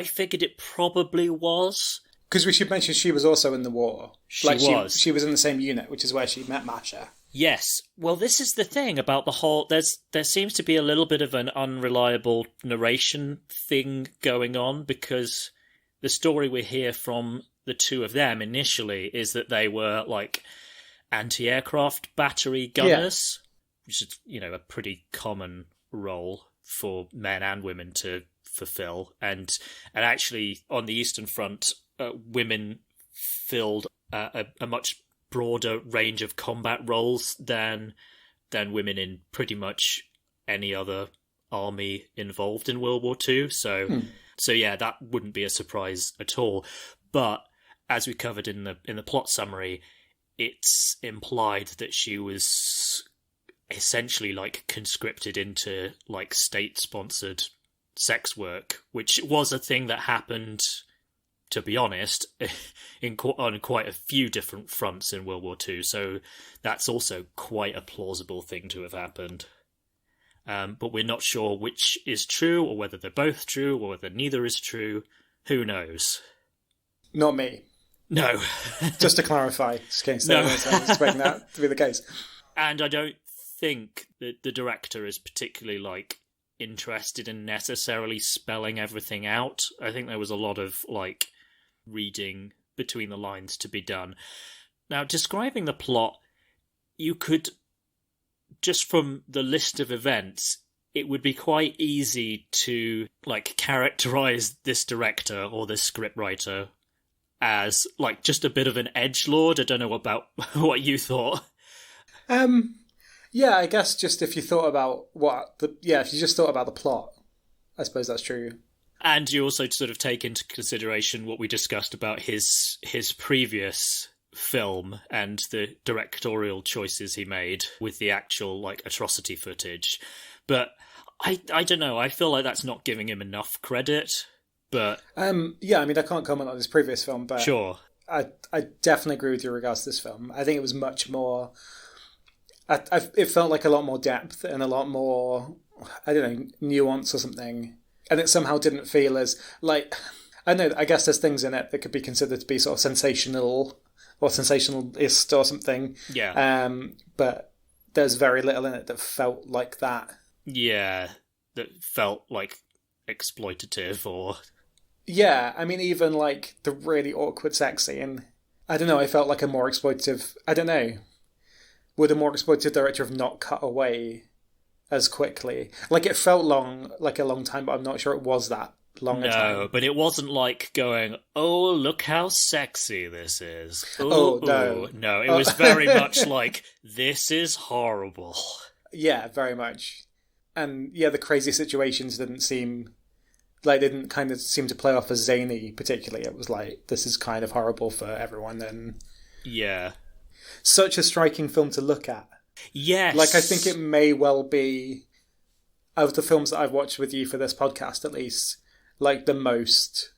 Speaker 8: figured it probably was.
Speaker 9: Because we should mention she was also in the war.
Speaker 8: She was.
Speaker 9: She was in the same unit, which is where she met Masha.
Speaker 8: Yes. Well, this is the thing about the whole... There seems to be a little bit of an unreliable narration thing going on, because the story we hear from the two of them initially is that they were, like, anti-aircraft battery gunners, which is, you know, a pretty common role for men and women to fulfill. And actually, on the Eastern Front, women filled a much broader range of combat roles than women in pretty much any other army involved in World War II. So yeah, that wouldn't be a surprise at all. But as we covered in the plot summary, it's implied that she was essentially, like, conscripted into, like, state-sponsored sex work, which was a thing that happened, to be honest, on quite a few different fronts in World War II. So that's also quite a plausible thing to have happened. But we're not sure which is true, or whether they're both true, or whether neither is true. Who knows?
Speaker 9: Not me.
Speaker 8: No.
Speaker 9: Just to clarify, just in case anyone's expecting that to be the case.
Speaker 8: And I don't think that the director is particularly, like, interested in necessarily spelling everything out. I think there was a lot of, like, reading between the lines to be done. Now, describing the plot, you could, just from the list of events, it would be quite easy to, like, characterize this director or this scriptwriter as, like, just a bit of an edgelord. I don't know about what you thought.
Speaker 9: Yeah, I guess just if you thought about if you just thought about the plot, I suppose that's true.
Speaker 8: And you also sort of take into consideration what we discussed about his previous film and the directorial choices he made with the actual, like, atrocity footage. But I don't know, I feel like that's not giving him enough credit. But yeah, I mean, I can't comment on his previous film, but sure,
Speaker 9: I definitely agree with you in regards to this film. I think it was much more. It felt like a lot more depth and a lot more, I don't know, nuance or something, and it somehow didn't feel as, like, I don't know. I guess there's things in it that could be considered to be sort of sensational or sensationalist or something.
Speaker 8: Yeah.
Speaker 9: But there's very little in it that felt like that.
Speaker 8: Yeah, that felt like exploitative or.
Speaker 9: Yeah, I mean, even, like, the really awkward sex scene, I don't know, I felt like a more exploitative, I don't know, would a more exploitative director have not cut away as quickly? Like, it felt like a long time, but I'm not sure it was that long a time.
Speaker 8: No, but it wasn't like going, oh, look how sexy this is. Ooh,
Speaker 9: oh, no.
Speaker 8: Ooh. No, it was very much like, this is horrible.
Speaker 9: Yeah, very much. And, yeah, the crazy situations didn't seem to play off as zany, particularly. It was like, this is kind of horrible for everyone, and
Speaker 8: yeah,
Speaker 9: such a striking film to look at.
Speaker 8: Yes.
Speaker 9: Like, I think it may well be, of the films that I've watched with you for this podcast at least, like, the most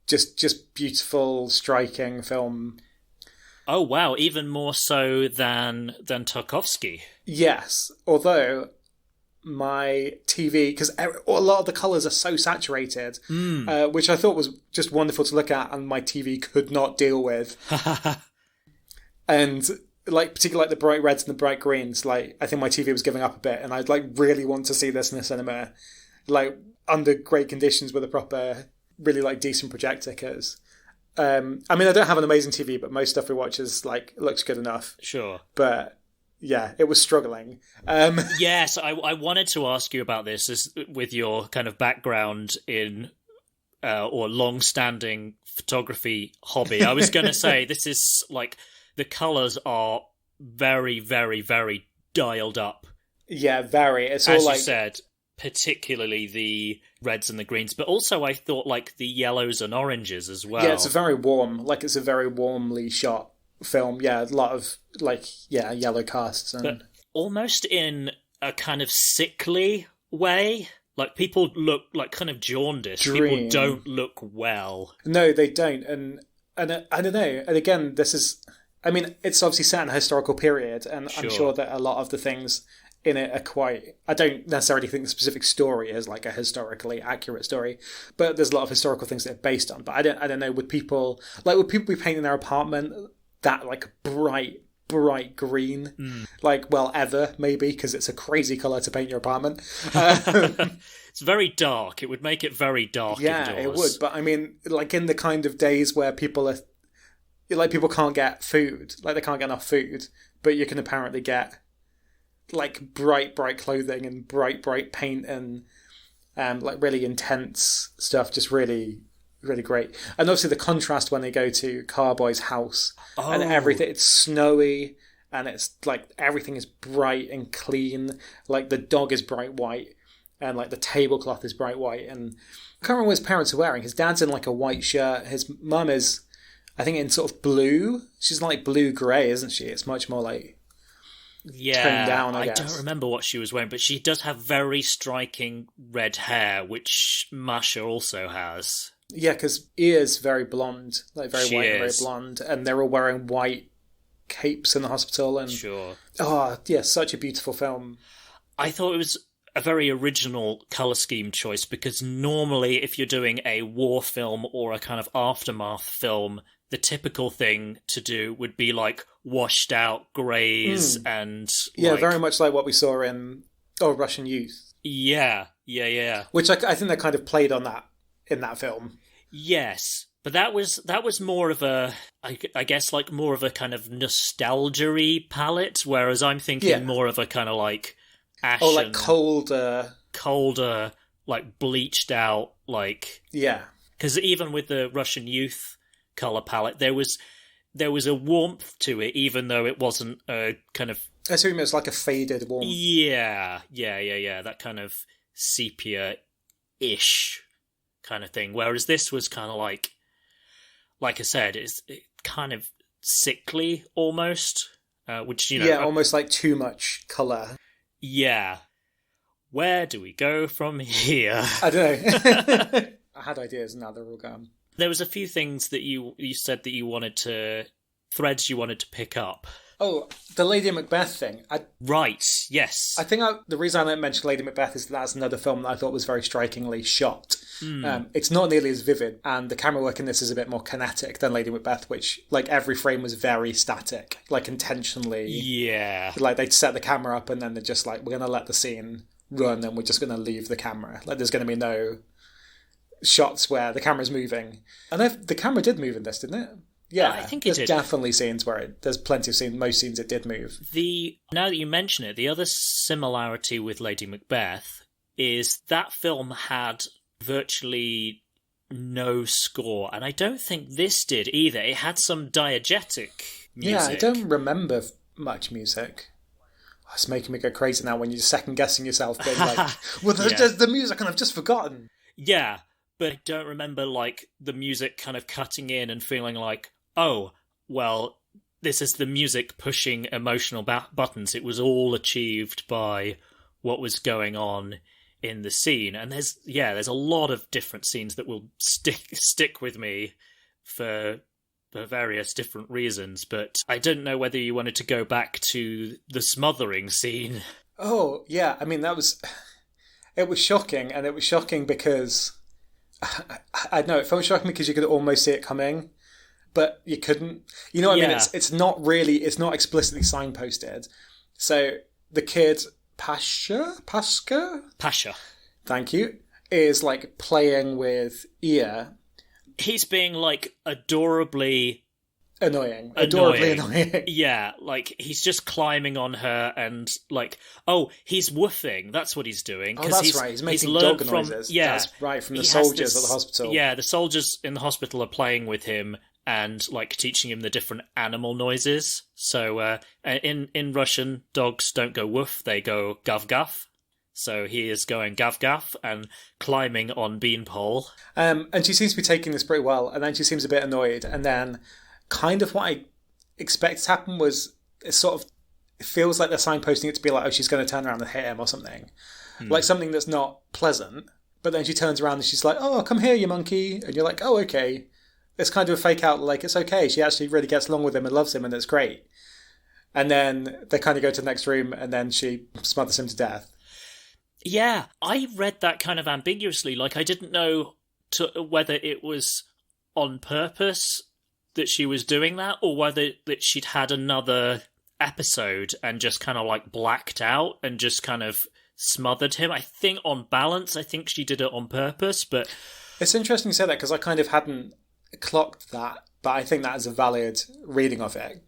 Speaker 9: just beautiful, striking film.
Speaker 8: Oh wow, even more so than Tarkovsky.
Speaker 9: Yes, although my TV, because a lot of the colours are so saturated, which I thought was just wonderful to look at, and my TV could not deal with. And, like, particularly, like, the bright reds and the bright greens, like, I think my TV was giving up a bit, and I'd, like, really want to see this in the cinema. Like, under great conditions with a proper, really like decent projector. Because I mean, I don't have an amazing TV, but most stuff we watch is like looks good enough.
Speaker 8: Sure.
Speaker 9: But yeah, it was struggling.
Speaker 8: Yes, I wanted to ask you about this with your kind of background in or long-standing photography hobby. I was going to say, this is like, the colours are very, very, very dialed up.
Speaker 9: Yeah, very. It's
Speaker 8: all,
Speaker 9: all like...
Speaker 8: you said, particularly the reds and the greens, but also I thought like the yellows and oranges as well.
Speaker 9: Yeah, it's a very warm, like it's a very warmly shot film. Yeah, a lot of like, yeah, yellow casts. And...
Speaker 8: But almost in a kind of sickly way. Like, people look like kind of jaundiced. People don't look well.
Speaker 9: No, they don't. And I don't know. And again, this is... I mean, it's obviously set in a historical period, and
Speaker 8: Sure.
Speaker 9: I'm sure that a lot of the things in it are quite... I don't necessarily think the specific story is like a historically accurate story, but there's a lot of historical things that are based on. But I don't know, would people be painting their apartment that like bright green, like, well, ever, maybe, because it's a crazy colour to paint your apartment.
Speaker 8: It's very dark. It would make it very dark
Speaker 9: Yeah,
Speaker 8: indoors.
Speaker 9: it would. But I mean, like in the kind of days where people can't get food, like they can't get enough food, but you can apparently get like bright clothing and bright paint and like really intense stuff, just really great. And obviously the contrast when they go to Carboy's house and everything, it's snowy and it's like everything is bright and clean. Like the dog is bright white and like the tablecloth is bright white. And I can't remember what his parents are wearing. His dad's in like a white shirt. His mum is, I think, in sort of blue. She's like blue-grey, isn't she? It's much more like toned down, I guess.
Speaker 8: don't remember what she was wearing, but she does have very striking red hair, which Masha also has.
Speaker 9: Yeah, because Ia's very blonde, like very
Speaker 8: She
Speaker 9: white and very
Speaker 8: is.
Speaker 9: blonde, and they're all wearing white capes in the hospital. And
Speaker 8: Sure.
Speaker 9: oh, yeah, such a beautiful film.
Speaker 8: I thought it was a very original colour scheme choice, because normally if you're doing a war film or a kind of aftermath film, the typical thing to do would be like washed out greys and...
Speaker 9: Yeah,
Speaker 8: like,
Speaker 9: very much like what we saw in Russian Youth.
Speaker 8: Yeah.
Speaker 9: Which I think they kind of played on that in that film.
Speaker 8: Yes, but that was more of a, I guess, like more of a kind of nostalgia-y palette, whereas I'm thinking more of a kind of like ashen,
Speaker 9: like colder,
Speaker 8: like bleached out, like...
Speaker 9: Yeah.
Speaker 8: Because even with the Russian Youth colour palette, there was a warmth to it, even though it wasn't a kind of...
Speaker 9: I assume it was like a faded warmth.
Speaker 8: Yeah, that kind of sepia-ish kind of thing. Whereas this was kind of like I said, it kind of sickly almost, which, you know...
Speaker 9: Yeah, almost like too much colour.
Speaker 8: Yeah. Where do we go from here?
Speaker 9: I don't know. I had ideas, now they're all gone.
Speaker 8: There was a few things that you said that you wanted to... threads you wanted to pick up.
Speaker 9: Oh, the Lady Macbeth thing.
Speaker 8: Right, yes.
Speaker 9: I think the reason I don't mention Lady Macbeth is that's another film that I thought was very strikingly shot. It's not nearly as vivid, and the camera work in this is a bit more kinetic than Lady Macbeth, which, like, every frame was very static, like, intentionally.
Speaker 8: Yeah.
Speaker 9: Like, they'd set the camera up, and then they're just like, we're going to let the scene run, and we're just going to leave the camera. Like, there's going to be no shots where the camera's moving. And the camera did move in this, didn't it? Yeah,
Speaker 8: I think it did.
Speaker 9: There's definitely scenes where there's plenty of scenes, most scenes it did move.
Speaker 8: Now that you mention it, the other similarity with Lady Macbeth is that film had virtually no score, and I don't think this did either. It had some diegetic music.
Speaker 9: Yeah, I don't remember much music. Oh, it's making me go crazy now when you're second-guessing yourself, being like, well, there's just the music and I've just forgotten.
Speaker 8: Yeah, but I don't remember, like, the music kind of cutting in and feeling like, oh, well, this is the music pushing emotional buttons. It was all achieved by what was going on in the scene. And there's a lot of different scenes that will stick with me for various different reasons. But I don't know whether you wanted to go back to the smothering scene.
Speaker 9: Oh, yeah. I mean, it was shocking, and it was shocking because... I know, it felt shocking because you could almost see it coming, but you couldn't. You know what I mean? It's not explicitly signposted. So the kid, Pasha, thank you, is like playing with Ia.
Speaker 8: He's being like adorably
Speaker 9: annoying.
Speaker 8: Yeah, like he's just climbing on her and like, oh, he's woofing. That's what he's doing.
Speaker 9: Oh, that's right. He's making dog noises.
Speaker 8: Yeah,
Speaker 9: that's right, from the soldiers at the hospital.
Speaker 8: Yeah, the soldiers in the hospital are playing with him and like teaching him the different animal noises. So in Russian, dogs don't go woof, they go gav gav. So he is going gav gav and climbing on Beanpole.
Speaker 9: And she seems to be taking this pretty well, and then she seems a bit annoyed, and then kind of what I expected to happen was it feels like they're signposting it to be like, oh, she's going to turn around and hit him or something. Like something that's not pleasant. But then she turns around and she's like, oh, come here, you monkey. And you're like, oh, okay. It's kind of a fake out, like, it's okay. She actually really gets along with him and loves him, and it's great. And then they kind of go to the next room, and then she smothers him to death.
Speaker 8: Yeah, I read that kind of ambiguously. Like, I didn't know whether it was on purpose that she was doing that, or whether that she'd had another episode and just kind of like blacked out and just kind of smothered him. I think on balance, I think she did it on purpose, but...
Speaker 9: It's interesting you say that, because I kind of hadn't clocked that, but I think that is a valid reading of it,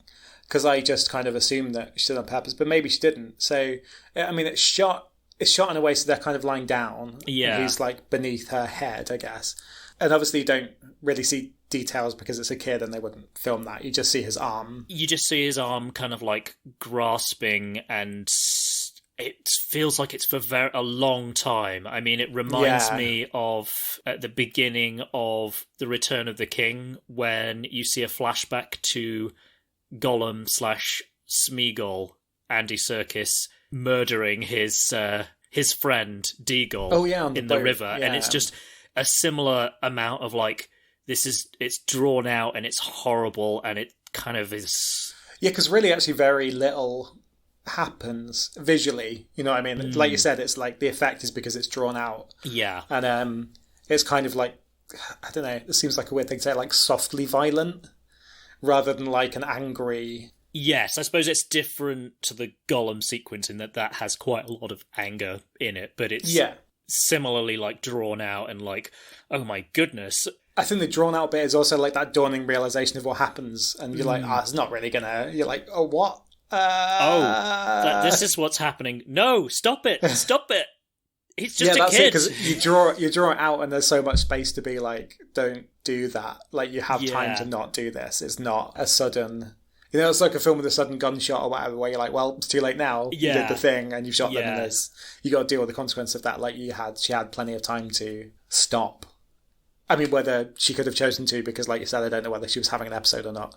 Speaker 9: because I just kind of assumed that she did it on purpose, but maybe she didn't. So, I mean, it's shot in a way so they're kind of lying down.
Speaker 8: Yeah.
Speaker 9: He's like beneath her head, I guess. And obviously you don't really see details because it's a kid and they wouldn't film that. You just see his arm.
Speaker 8: You just see his arm kind of like grasping, and it feels like it's for a long time. I mean, it reminds me of at the beginning of The Return of the King, when you see a flashback to Gollum / Smeagol, Andy Serkis, murdering his friend Deagle in the river. Yeah. And it's just a similar amount of like, it's drawn out and it's horrible, and it kind of is...
Speaker 9: Yeah, because really actually very little happens visually, you know what I mean? Like you said, it's like the effect is because it's drawn out.
Speaker 8: Yeah.
Speaker 9: And it's kind of like, I don't know, it seems like a weird thing to say, like softly violent rather than like an angry...
Speaker 8: Yes, I suppose it's different to the Gollum sequence in that has quite a lot of anger in it, but it's similarly like drawn out and like, oh my goodness.
Speaker 9: I think the drawn out bit is also like that dawning realization of what happens, and you're like, it's not really gonna... You're like, oh, what?
Speaker 8: This is what's happening. No, stop it! Stop it! He's just a kid.
Speaker 9: Because you draw it out, and there's so much space to be like, don't do that. Like, you have time to not do this. It's not a sudden... You know, it's like a film with a sudden gunshot or whatever, where you're like, well, it's too late now. You did the thing, and you shot them, and you got to deal with the consequence of that. Like, she had plenty of time to stop. I mean, whether she could have chosen to, because like you said, I don't know whether she was having an episode or not.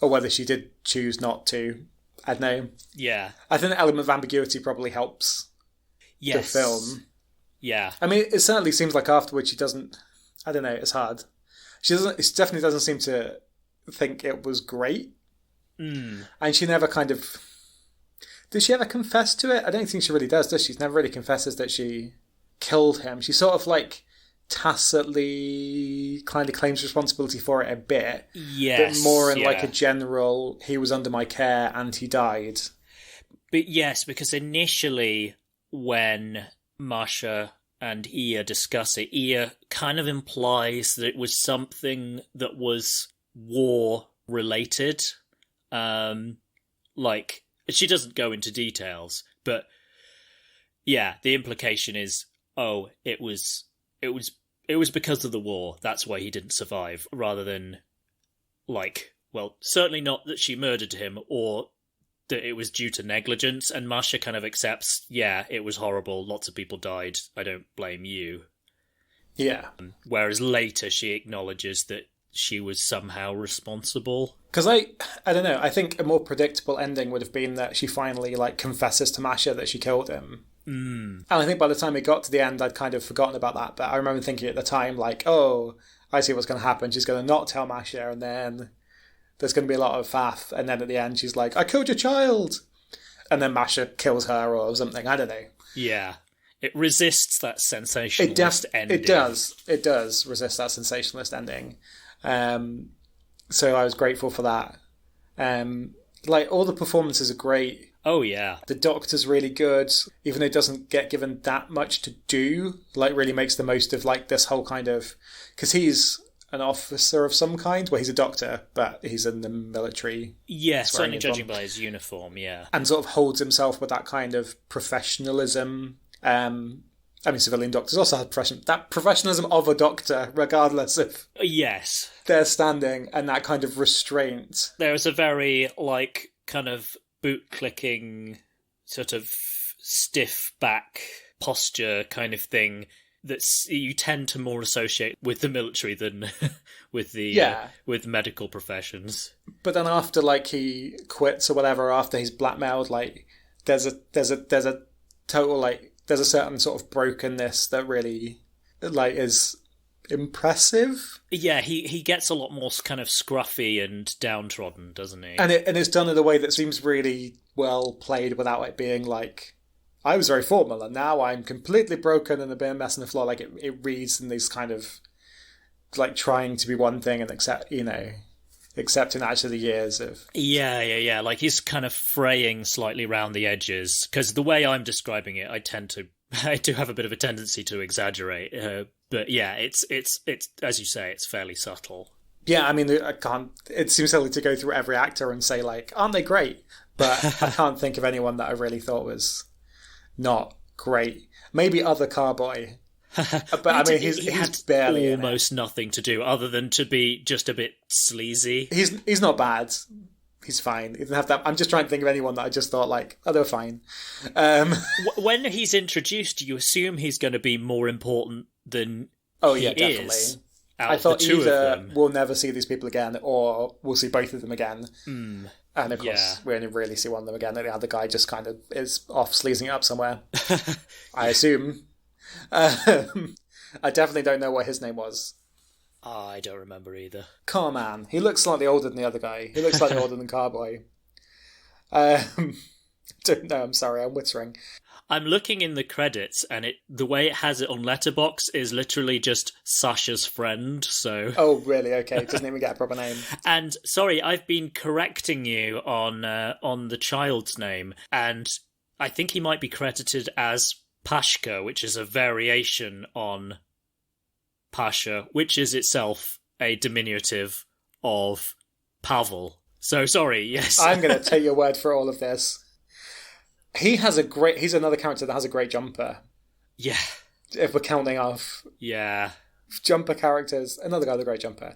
Speaker 9: Or whether she did choose not to. I don't know.
Speaker 8: Yeah.
Speaker 9: I think the element of ambiguity probably helps the film.
Speaker 8: Yeah.
Speaker 9: I mean, it certainly seems like afterwards she doesn't... I don't know, it's hard. She definitely doesn't seem to think it was great. And she never kind of... Does she ever confess to it? I don't think she really does she? She never really confesses that she killed him. She sort of like tacitly kind of claims responsibility for it a bit.
Speaker 8: Yes.
Speaker 9: But more in like a general, he was under my care and he died.
Speaker 8: But yes, because initially when Masha and Ia discuss it, Ia kind of implies that it was something that was war related. Like, she doesn't go into details, but yeah, the implication is, oh, it was because of the war. That's why he didn't survive, rather than like, well, certainly not that she murdered him or that it was due to negligence. And Masha kind of accepts, yeah, it was horrible. Lots of people died. I don't blame you.
Speaker 9: Yeah.
Speaker 8: Whereas later she acknowledges that she was somehow responsible.
Speaker 9: Because I don't know, I think a more predictable ending would have been that she finally like confesses to Masha that she killed him. And I think by the time it got to the end, I'd kind of forgotten about that. But I remember thinking at the time, like, oh, I see what's going to happen. She's going to not tell Masha, and then there's going to be a lot of faff. And then at the end, she's like, I killed your child. And then Masha kills her or something. I don't know.
Speaker 8: Yeah. It resists that sensationalist ending.
Speaker 9: It does. It does resist that sensationalist ending. So I was grateful for that. Like, all the performances are great.
Speaker 8: Oh, yeah.
Speaker 9: The Doctor's really good, even though he doesn't get given that much to do, like really makes the most of like this whole kind of, because he's an officer of some kind, well, he's a doctor, but he's in the military.
Speaker 8: Yeah, certainly judging by his uniform, yeah.
Speaker 9: And sort of holds himself with that kind of professionalism. Civilian doctors also have that professionalism of a doctor, regardless of
Speaker 8: yes,
Speaker 9: their standing, and that kind of restraint.
Speaker 8: There's a very, like, kind of boot-clicking, sort of stiff back posture kind of thing that you tend to more associate with the military than with the with medical professions.
Speaker 9: But then after, like, he quits or whatever, after he's blackmailed, like, there's a total, like, there's a certain sort of brokenness that really, like, is impressive.
Speaker 8: Yeah, he gets a lot more kind of scruffy and downtrodden, doesn't he?
Speaker 9: And it's done in a way that seems really well played without it being like, I was very formal and now I'm completely broken and a bit of mess on the floor. Like, it reads in these kind of, like, trying to be one thing and accepting actually the years of...
Speaker 8: Yeah. Like, he's kind of fraying slightly round the edges. Because the way I'm describing it, I do have a bit of a tendency to exaggerate. But yeah, it's as you say, it's fairly subtle.
Speaker 9: Yeah, I mean, it seems silly to go through every actor and say, like, aren't they great? But I can't think of anyone that I really thought was not great. Maybe other Carboy. But I mean, he's barely
Speaker 8: almost nothing to do other than to be just a bit sleazy.
Speaker 9: He's not bad. He's fine. He doesn't have that. I'm just trying to think of anyone that I just thought, like, oh, they're fine.
Speaker 8: When he's introduced, you assume he's going to be more important than he
Speaker 9: definitely.
Speaker 8: Is.
Speaker 9: I thought either we'll never see these people again, or we'll see both of them again. And of course, we only really see one of them again. And the other guy just kind of is off sleazing it up somewhere. I assume. I definitely don't know what his name was.
Speaker 8: I don't remember either.
Speaker 9: Carman. He looks slightly older than the other guy. He looks slightly older than Carboy. Don't know, I'm sorry, I'm whittering.
Speaker 8: I'm looking in the credits, and the way it has it on Letterboxd is literally just Sasha's friend, so...
Speaker 9: Oh, really? Okay, it doesn't even get a proper name.
Speaker 8: And, sorry, I've been correcting you on the child's name, and I think he might be credited as Pashka, which is a variation on Pasha, which is itself a diminutive of Pavel. So, sorry, yes.
Speaker 9: I'm going to take your word for all of this. He's another character that has a great jumper.
Speaker 8: Yeah.
Speaker 9: If we're counting off jumper characters, another guy with a great jumper.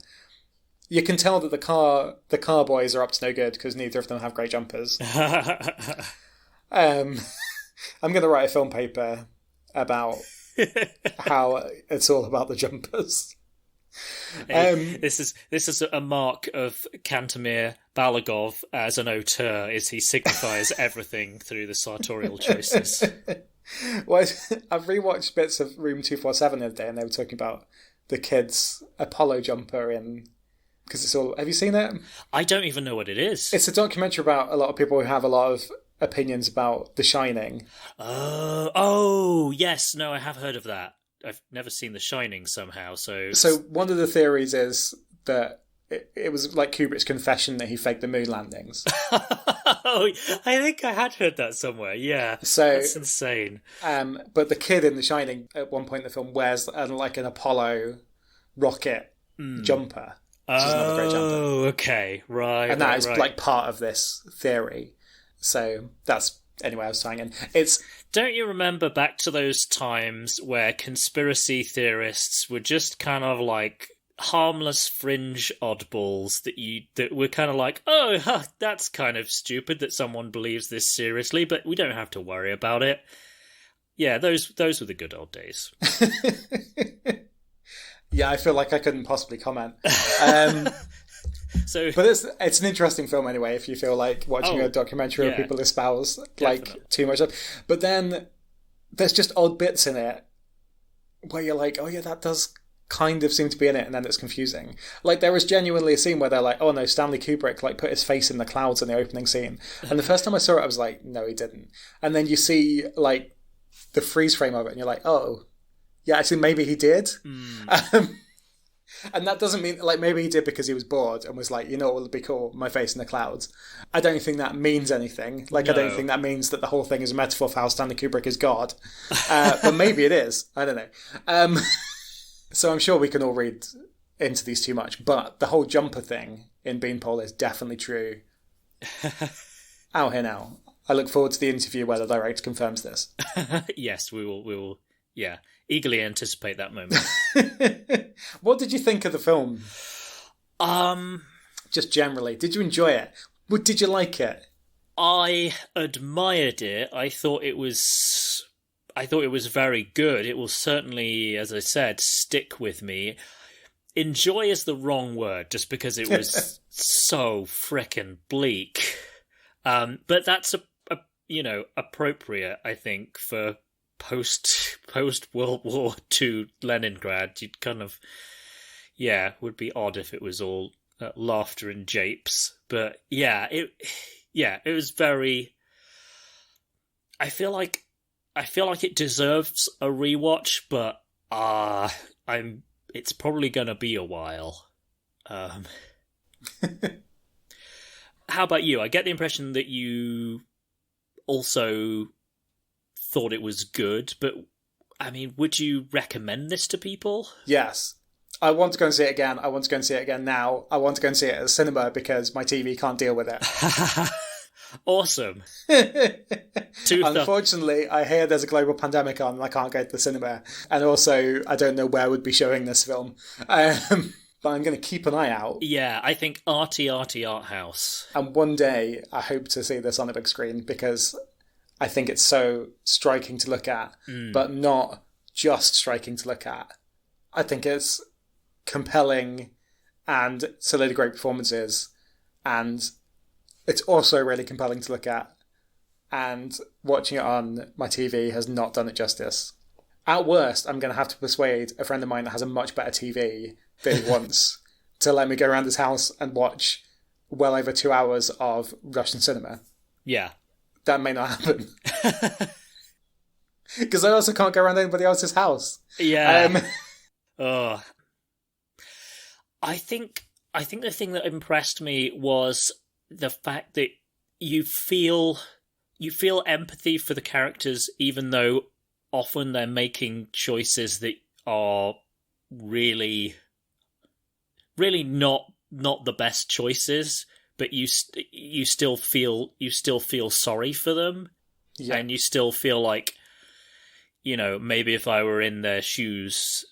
Speaker 9: You can tell that the car boys are up to no good because neither of them have great jumpers. I'm going to write a film paper about how it's all about the jumpers.
Speaker 8: This is a mark of Kantemir Balagov as an auteur, is he signifies everything through the sartorial choices.
Speaker 9: Well, I've rewatched bits of Room 247 the other day, and they were talking about the kids' Apollo jumper in, because it's all. Have you seen it?
Speaker 8: I don't even know what it is.
Speaker 9: It's a documentary about a lot of people who have a lot of opinions about The Shining.
Speaker 8: Oh, yes, no, I have heard of that. I've never seen The Shining somehow, so...
Speaker 9: So one of the theories is that it was like Kubrick's confession that he faked the moon landings.
Speaker 8: Oh, I think I had heard that somewhere, yeah.
Speaker 9: So
Speaker 8: that's insane.
Speaker 9: But the kid in The Shining, at one point in the film, wears like an Apollo rocket jumper. Which is another great jumper.
Speaker 8: Oh, okay, right.
Speaker 9: And that is like part of this theory. So that's... Anyway, I was tying in.
Speaker 8: Don't you remember back to those times where conspiracy theorists were just kind of like harmless fringe oddballs that were kind of like, oh, that's kind of stupid that someone believes this seriously, but we don't have to worry about it. Yeah, those were the good old days.
Speaker 9: Yeah, I feel like I couldn't possibly comment.
Speaker 8: So,
Speaker 9: but it's an interesting film anyway, if you feel like watching a documentary where people espouse like too much. But then there's just odd bits in it where you're like, oh yeah, that does kind of seem to be in it, and then it's confusing. Like there was genuinely a scene where they're like, oh no, Stanley Kubrick like put his face in the clouds in the opening scene. And the first time I saw it, I was like, no, he didn't. And then you see like the freeze frame of it and you're like, oh, yeah, actually maybe he did. And that doesn't mean, like, maybe he did because he was bored and was like, you know what would be cool? My face in the clouds. I don't think that means anything. Like,
Speaker 8: No.
Speaker 9: I don't think that means that the whole thing is a metaphor for how Stanley Kubrick is God. But maybe it is. I don't know. So I'm sure we can all read into these too much. But the whole jumper thing in Beanpole is definitely true. Out here now. I look forward to the interview where the director confirms this.
Speaker 8: Yes, we will, yeah, eagerly anticipate that moment.
Speaker 9: What did you think of the film?
Speaker 8: Um,
Speaker 9: Just generally. Did you enjoy it? Did you like it?
Speaker 8: I admired it. I thought it was very good. It will certainly, as I said, stick with me. Enjoy is the wrong word, just because it was so frickin' bleak. But that's appropriate, I think, for post World War II Leningrad. You'd kind of, would be odd if it was all laughter and japes. But it was very. I feel like it deserves a rewatch, but it's probably gonna be a while. How about you? I get the impression that you also thought it was good, but I mean, would you recommend this to people?
Speaker 9: Yes. I want to go and see it again. I want to go and see it again now. I want to go and see it at the cinema because my TV can't deal with it.
Speaker 8: Awesome.
Speaker 9: Unfortunately, I hear there's a global pandemic on and I can't go to the cinema. And also, I don't know where would be showing this film. But I'm going to keep an eye out.
Speaker 8: Yeah, I think arty art house.
Speaker 9: And one day, I hope to see this on a big screen because I think it's so striking to look at, but not just striking to look at. I think it's compelling and it's a load of great performances. And it's also really compelling to look at. And watching it on my TV has not done it justice. At worst, I'm going to have to persuade a friend of mine that has a much better TV than he wants to let me go around his house and watch well over 2 hours of Russian cinema.
Speaker 8: Yeah.
Speaker 9: That may not happen. Because I also can't go around anybody else's house.
Speaker 8: Yeah. I think the thing that impressed me was the fact that you feel empathy for the characters, even though often they're making choices that are really not the best choices, but you still feel sorry for them, and you still feel like, maybe if I were in their shoes,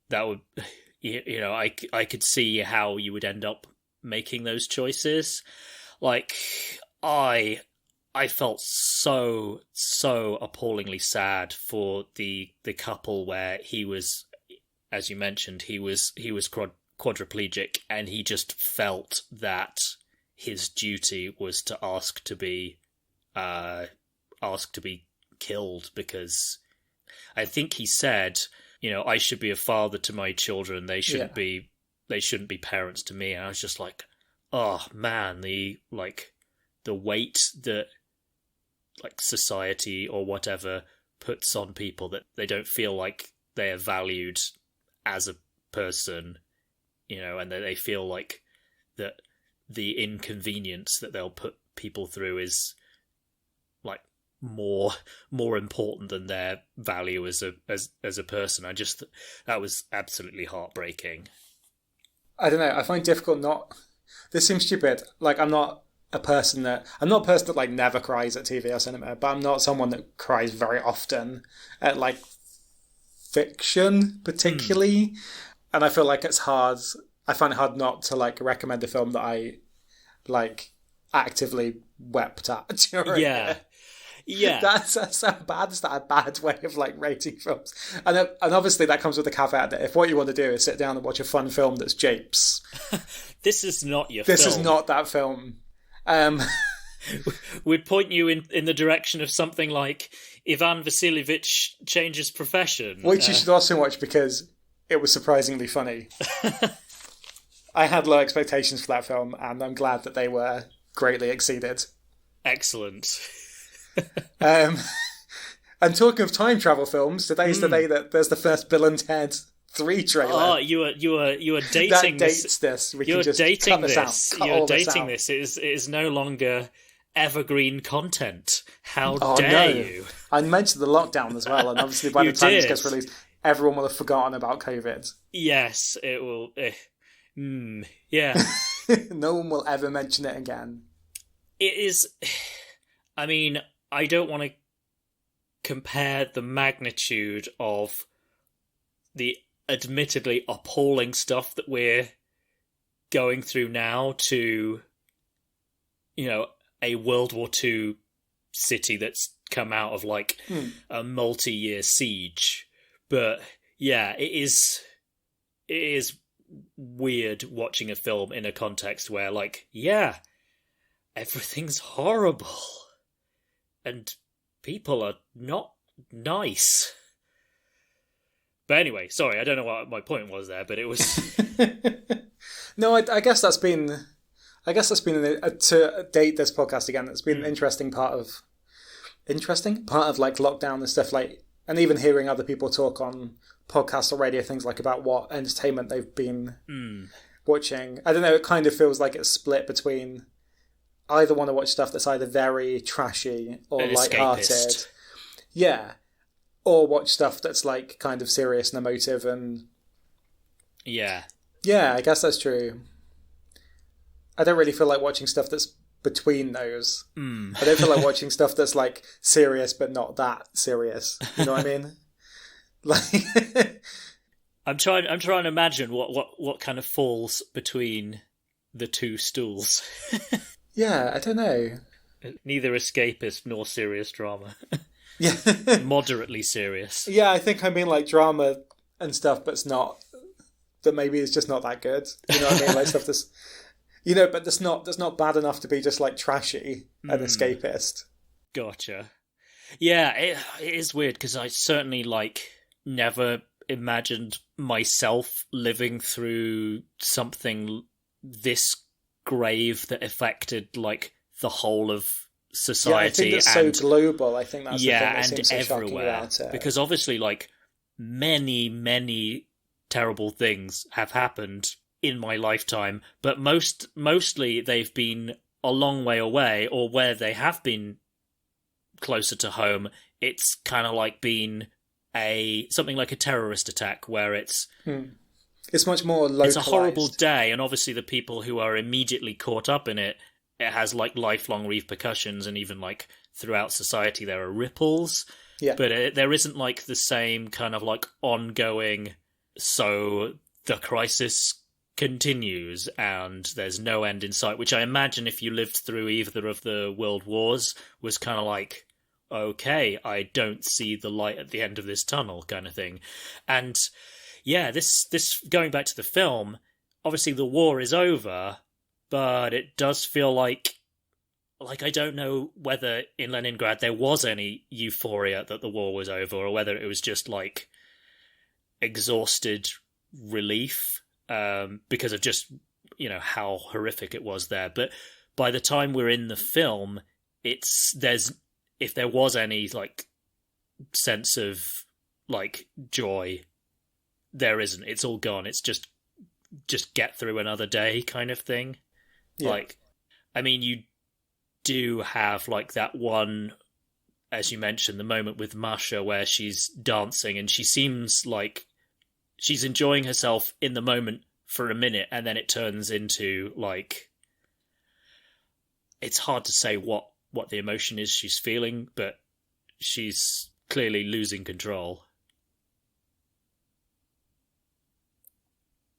Speaker 8: that would, I could see how you would end up making those choices. Like, I felt so appallingly sad for the couple where he was, as you mentioned, he was quadriplegic, and he just felt that his duty was to ask to be killed, because I think he said, I should be a father to my children. They shouldn't be parents to me. And I was just like, oh man, the weight that like society or whatever puts on people, that they don't feel like they are valued as a person, and that they feel like that the inconvenience that they'll put people through is like more important than their value as a person. That was absolutely heartbreaking.
Speaker 9: I don't know. I find it difficult this seems stupid. Like, I'm not a person that like never cries at TV or cinema, but I'm not someone that cries very often at like fiction particularly. And I feel like it's hard. I find it hard not to like recommend a film that I like actively wept at during it. Yeah, that's so bad. It's not a bad way of like rating films, and obviously that comes with the caveat that if what you want to do is sit down and watch a fun film that's japes,
Speaker 8: this is not your.
Speaker 9: This
Speaker 8: film.
Speaker 9: is not that film.
Speaker 8: We'd point you in the direction of something like Ivan Vasilievich Changes Profession,
Speaker 9: which you should also watch because it was surprisingly funny. I had low expectations for that film, and I'm glad that they were greatly exceeded.
Speaker 8: Excellent.
Speaker 9: And talking of time travel films, today's the day that there's the first Bill and Ted 3 trailer.
Speaker 8: Oh, you are dating
Speaker 9: That dates this. We
Speaker 8: you're
Speaker 9: can just
Speaker 8: dating
Speaker 9: cut this
Speaker 8: this.
Speaker 9: out. Cut
Speaker 8: You're
Speaker 9: all this
Speaker 8: dating
Speaker 9: out.
Speaker 8: this. It is no longer evergreen content. How
Speaker 9: Oh,
Speaker 8: dare
Speaker 9: no.
Speaker 8: you?
Speaker 9: I mentioned the lockdown as well, and obviously by
Speaker 8: You
Speaker 9: the time this
Speaker 8: did.
Speaker 9: gets released, everyone will have forgotten about COVID.
Speaker 8: Yes, it will. Yeah.
Speaker 9: No one will ever mention it again.
Speaker 8: It is. I mean, I don't want to compare the magnitude of the admittedly appalling stuff that we're going through now to, a World War II city that's come out of like a multi-year siege. But yeah, it is weird watching a film in a context where, like, yeah, everything's horrible and people are not nice. But anyway, sorry, I don't know what my point was there, but it was...
Speaker 9: No, I guess that's been to date this podcast again. It's been an interesting part of like lockdown and stuff, like, and even hearing other people talk on podcasts or radio, things like about what entertainment they've been watching. I don't know. It kind of feels like it's split between either want to watch stuff that's either very trashy or
Speaker 8: An
Speaker 9: lighthearted,
Speaker 8: escapist.
Speaker 9: yeah, or watch stuff that's like kind of serious and emotive and
Speaker 8: Yeah.
Speaker 9: yeah. I guess that's true. I don't really feel like watching stuff that's between those. I don't feel like watching stuff that's like serious but not that serious. You know what I mean? Like,
Speaker 8: I'm trying to imagine what kind of falls between the two stools.
Speaker 9: yeah, I don't know.
Speaker 8: Neither escapist nor serious drama.
Speaker 9: Yeah,
Speaker 8: Moderately serious.
Speaker 9: yeah. I think I mean like drama and stuff, but it's not. That maybe it's just not that good. You know what I mean? Like stuff that's, but that's not bad enough to be just like trashy and escapist.
Speaker 8: Gotcha. Yeah, it is weird because I certainly like never imagined myself living through something this grave that affected like the whole of society.
Speaker 9: Yeah, I think it's
Speaker 8: and
Speaker 9: so global. I think that's the thing that
Speaker 8: and
Speaker 9: seems so shocking
Speaker 8: everywhere.
Speaker 9: about it.
Speaker 8: Because obviously, like, many terrible things have happened in my lifetime, but mostly they've been a long way away, or where they have been closer to home, it's kind of like been something like a terrorist attack where it's
Speaker 9: It's much more localized.
Speaker 8: it's a horrible day, and obviously the people who are immediately caught up in it has like lifelong repercussions, and even like throughout society there are ripples.
Speaker 9: Yeah.
Speaker 8: But there isn't like the same kind of like ongoing, so the crisis continues and there's no end in sight, which I imagine if you lived through either of the world wars was kind of like, okay, I don't see the light at the end of this tunnel kind of thing. And yeah, this going back to the film, obviously the war is over, but it does feel like I don't know whether in Leningrad there was any euphoria that the war was over, or whether it was just like exhausted relief because of just, how horrific it was there. But by the time we're in the film, if there was any like sense of like joy, there isn't. It's all gone. It's just get through another day kind of thing. Yeah. Like, I mean, you do have like that one, as you mentioned, the moment with Masha where she's dancing and she seems like she's enjoying herself in the moment for a minute, and then it turns into like, it's hard to say what the emotion is she's feeling, but she's clearly losing control.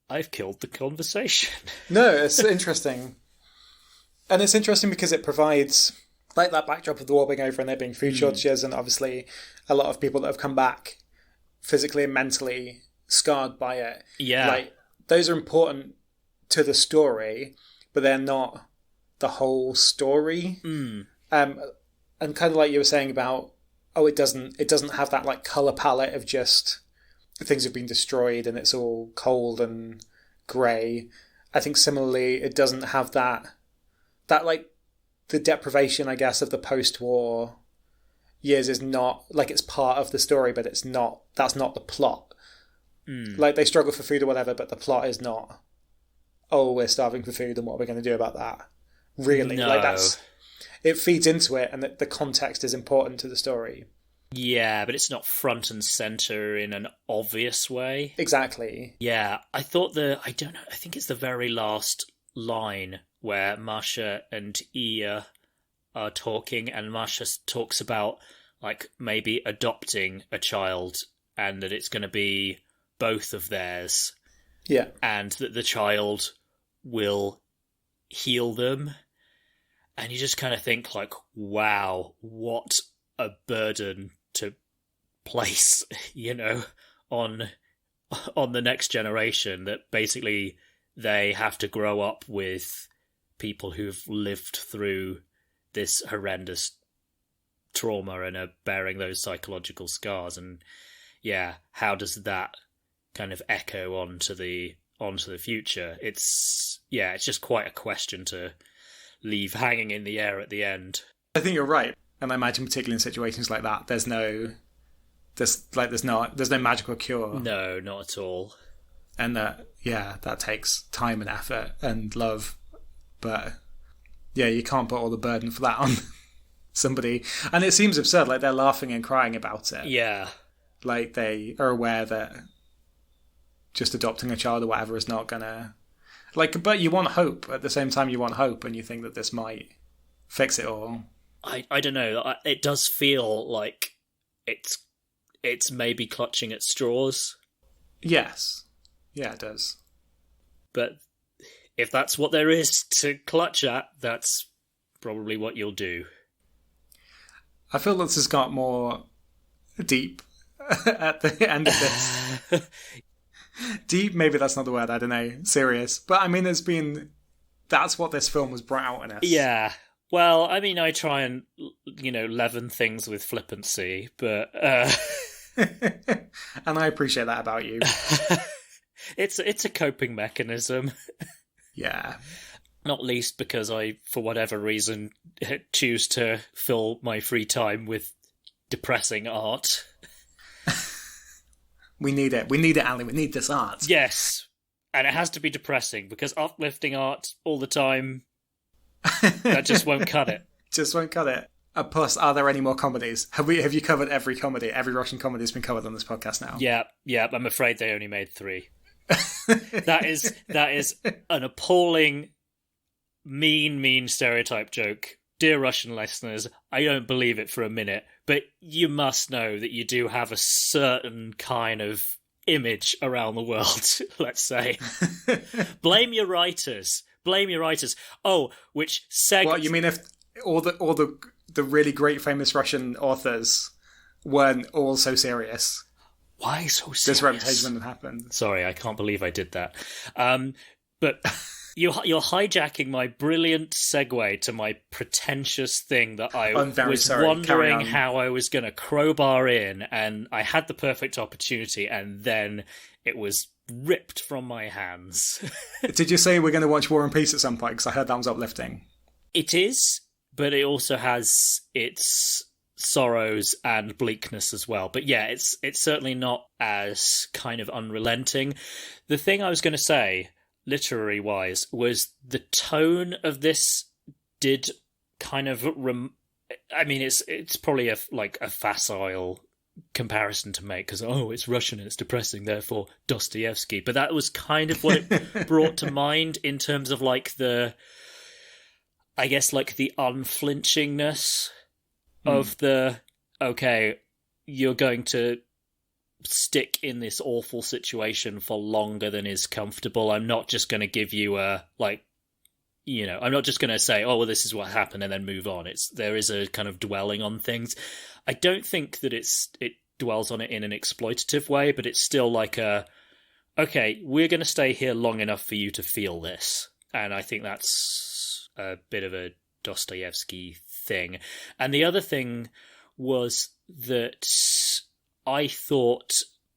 Speaker 8: I've killed the conversation.
Speaker 9: No, it's interesting. And it's interesting because it provides like that backdrop of the war being over and there being food shortages, and obviously a lot of people that have come back physically and mentally scarred by it.
Speaker 8: Yeah.
Speaker 9: Like, those are important to the story, but they're not the whole story. And kind of like you were saying about, it doesn't have that like colour palette of just things have been destroyed and it's all cold and grey. I think similarly it doesn't have that like the deprivation, I guess, of the post-war years is not like, it's part of the story, but that's not the plot. Like, they struggle for food or whatever, but the plot is not, oh, we're starving for food and what are we going to do about that? Really?
Speaker 8: No.
Speaker 9: Like, it feeds into it, and the context is important to the story.
Speaker 8: Yeah, but it's not front and center in an obvious way.
Speaker 9: Exactly.
Speaker 8: Yeah, I thought I don't know, I think it's the very last line where Masha and Iya are talking, and Masha talks about, like, maybe adopting a child, and that it's going to be both of theirs.
Speaker 9: Yeah.
Speaker 8: And that the child will heal them. And you just kind of think, like, wow, what a burden to place, on the next generation, that basically they have to grow up with people who've lived through this horrendous trauma and are bearing those psychological scars. And yeah, how does that kind of echo onto the future? It's just quite a question to leave hanging in the air at the end.
Speaker 9: I think you're right. And I imagine particularly in situations like that, there's no magical cure.
Speaker 8: No, not at all.
Speaker 9: And that takes time and effort and love. But yeah, you can't put all the burden for that on somebody. And it seems absurd, like they're laughing and crying about it.
Speaker 8: Yeah.
Speaker 9: Like they are aware that just adopting a child or whatever is not gonna, like, but you want hope. At the same time, you want hope, and you think that this might fix it all.
Speaker 8: I don't know. It does feel like it's maybe clutching at straws.
Speaker 9: Yes. Yeah, it does.
Speaker 8: But if that's what there is to clutch at, that's probably what you'll do.
Speaker 9: I feel this has got more deep at the end of this. Deep, maybe that's not the word, I don't know. Serious. But I mean, that's what this film was brought out in us.
Speaker 8: Yeah. Well, I mean, I try and, leaven things with flippancy, but...
Speaker 9: And I appreciate that about you.
Speaker 8: It's a coping mechanism.
Speaker 9: Yeah.
Speaker 8: Not least because I, for whatever reason, choose to fill my free time with depressing art.
Speaker 9: We need it. We need it, Ali. We need this art.
Speaker 8: Yes. And it has to be depressing, because uplifting art all the time, that just won't cut it.
Speaker 9: Just won't cut it. Plus, are there any more comedies? Have you covered every comedy? Every Russian comedy has been covered on this podcast now.
Speaker 8: Yeah. I'm afraid they only made 3. That is an appalling, mean stereotype joke. Dear Russian listeners, I don't believe it for a minute, but you must know that you do have a certain kind of image around the world, let's say. Blame your writers. Oh, which
Speaker 9: What, you mean if all the really great famous Russian authors weren't all so serious?
Speaker 8: Why so serious?
Speaker 9: This reputation wouldn't have happened.
Speaker 8: Sorry, I can't believe I did that. But you're hijacking my brilliant segue to my pretentious thing that I was wondering how I was going to crowbar in, and I had the perfect opportunity, and then it was ripped from my hands.
Speaker 9: Did you say we're going to watch War and Peace at some point? Because I heard that was uplifting.
Speaker 8: It is, but it also has its sorrows and bleakness as well. But yeah, it's certainly not as kind of unrelenting. The thing I was going to say, literary wise, was the tone of this did kind of I mean, it's probably a facile comparison to make, because it's Russian and it's depressing, therefore Dostoevsky. But that was kind of what it brought to mind in terms of the unflinchingness of you're going to stick in this awful situation for longer than is comfortable. I'm not just going to give you I'm not just going to say, this is what happened and then move on. There is a kind of dwelling on things. I don't think that it dwells on it in an exploitative way, but it's still like we're going to stay here long enough for you to feel this. And I think that's a bit of a Dostoevsky thing. And the other thing was that I thought,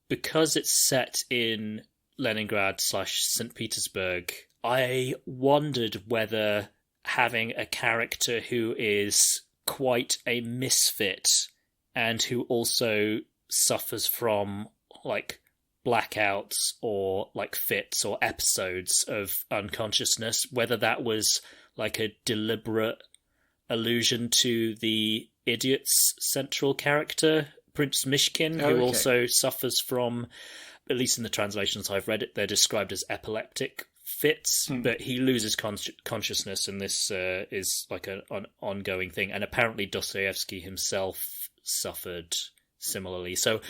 Speaker 8: because it's set in Leningrad / St. Petersburg, I wondered whether having a character who is quite a misfit and who also suffers from blackouts or like fits or episodes of unconsciousness, whether that was like a deliberate allusion to the idiot's central character, Prince Mishkin, who also suffers from, at least in the translations I've read it, they're described as epileptic fits, but he loses consciousness, and this is like an ongoing thing. And apparently Dostoevsky himself suffered similarly. So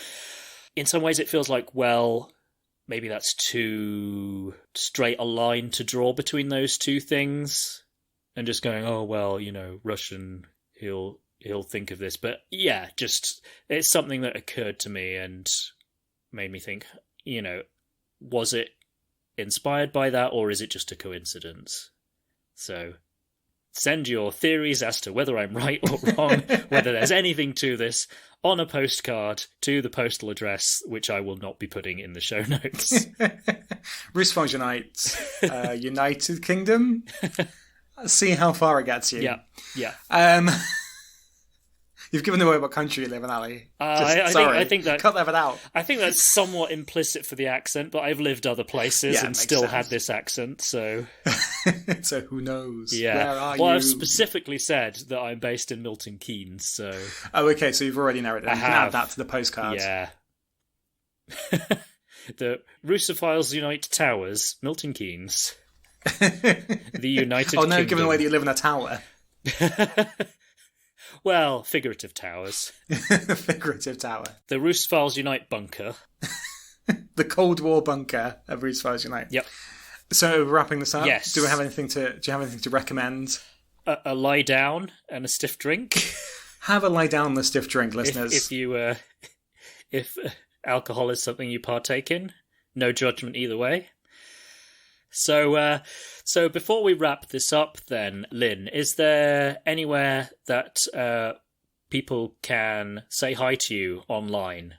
Speaker 8: in some ways it feels like, well, maybe that's too straight a line to draw between those two things, and just going, oh, well, you know, Russian, he'll think of this. But yeah, just it's something that occurred to me and made me think, you know, was it inspired by that, or is it just a coincidence? So send your theories as to whether I'm right or wrong, whether there's anything to this, on a postcard to the postal address, which I will not be putting in the show notes.
Speaker 9: Rusfalls Unite, United Kingdom. See how far it gets you.
Speaker 8: Yeah.
Speaker 9: You've given away what country you live in, Ali.
Speaker 8: I think that
Speaker 9: cut that bit out.
Speaker 8: I think that's somewhat implicit for the accent, but I've lived other places and still had this accent, so
Speaker 9: so who knows?
Speaker 8: Yeah.
Speaker 9: Where are
Speaker 8: well,
Speaker 9: you?
Speaker 8: I've specifically said that I'm based in Milton Keynes, so
Speaker 9: okay, so you've already narrowed it down. You can add that to the postcard.
Speaker 8: Yeah. The Russophiles Unite Towers, Milton Keynes. The United
Speaker 9: Oh no,
Speaker 8: Kingdom.
Speaker 9: given away that you live in a tower.
Speaker 8: Well, figurative towers.
Speaker 9: Figurative tower.
Speaker 8: The Russophiles Unite bunker.
Speaker 9: The Cold War bunker of Rusfalls Unite.
Speaker 8: Yep.
Speaker 9: So wrapping this up,
Speaker 8: Yes.
Speaker 9: do you have anything to recommend?
Speaker 8: A lie down and a stiff drink.
Speaker 9: Have a lie down and a stiff drink, listeners.
Speaker 8: If alcohol is something you partake in, no judgment either way. So before we wrap this up then, Lyn, is there anywhere that people can say hi to you online?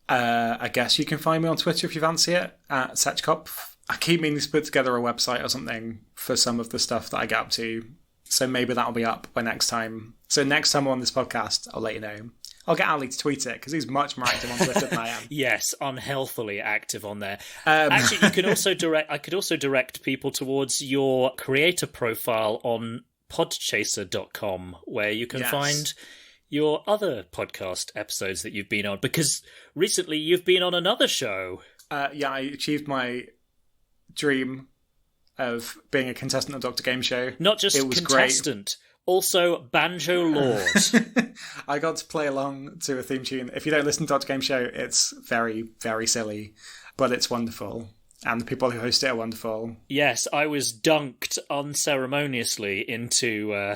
Speaker 9: I guess you can find me on Twitter if you fancy it, at Setchkopf. I keep meaning to put together a website or something for some of the stuff that I get up to, so maybe that'll be up by next time. So next time on this podcast, I'll let you know. I'll get Ali to tweet it, because he's much more active on Twitter than I am.
Speaker 8: Yes, unhealthily active on there. Actually, you can also I could also direct people towards your creator profile on podchaser.com, where you can find your other podcast episodes that you've been on, because recently you've been on another show.
Speaker 9: I achieved my dream of being a contestant of Dr. Game Show.
Speaker 8: Not just
Speaker 9: it was
Speaker 8: contestant, also Banjo Lord.
Speaker 9: I got to play along to a theme tune. If you don't listen to Dr. Game Show, it's very, very silly, but it's wonderful. And the people who host it are wonderful.
Speaker 8: Yes, I was dunked unceremoniously into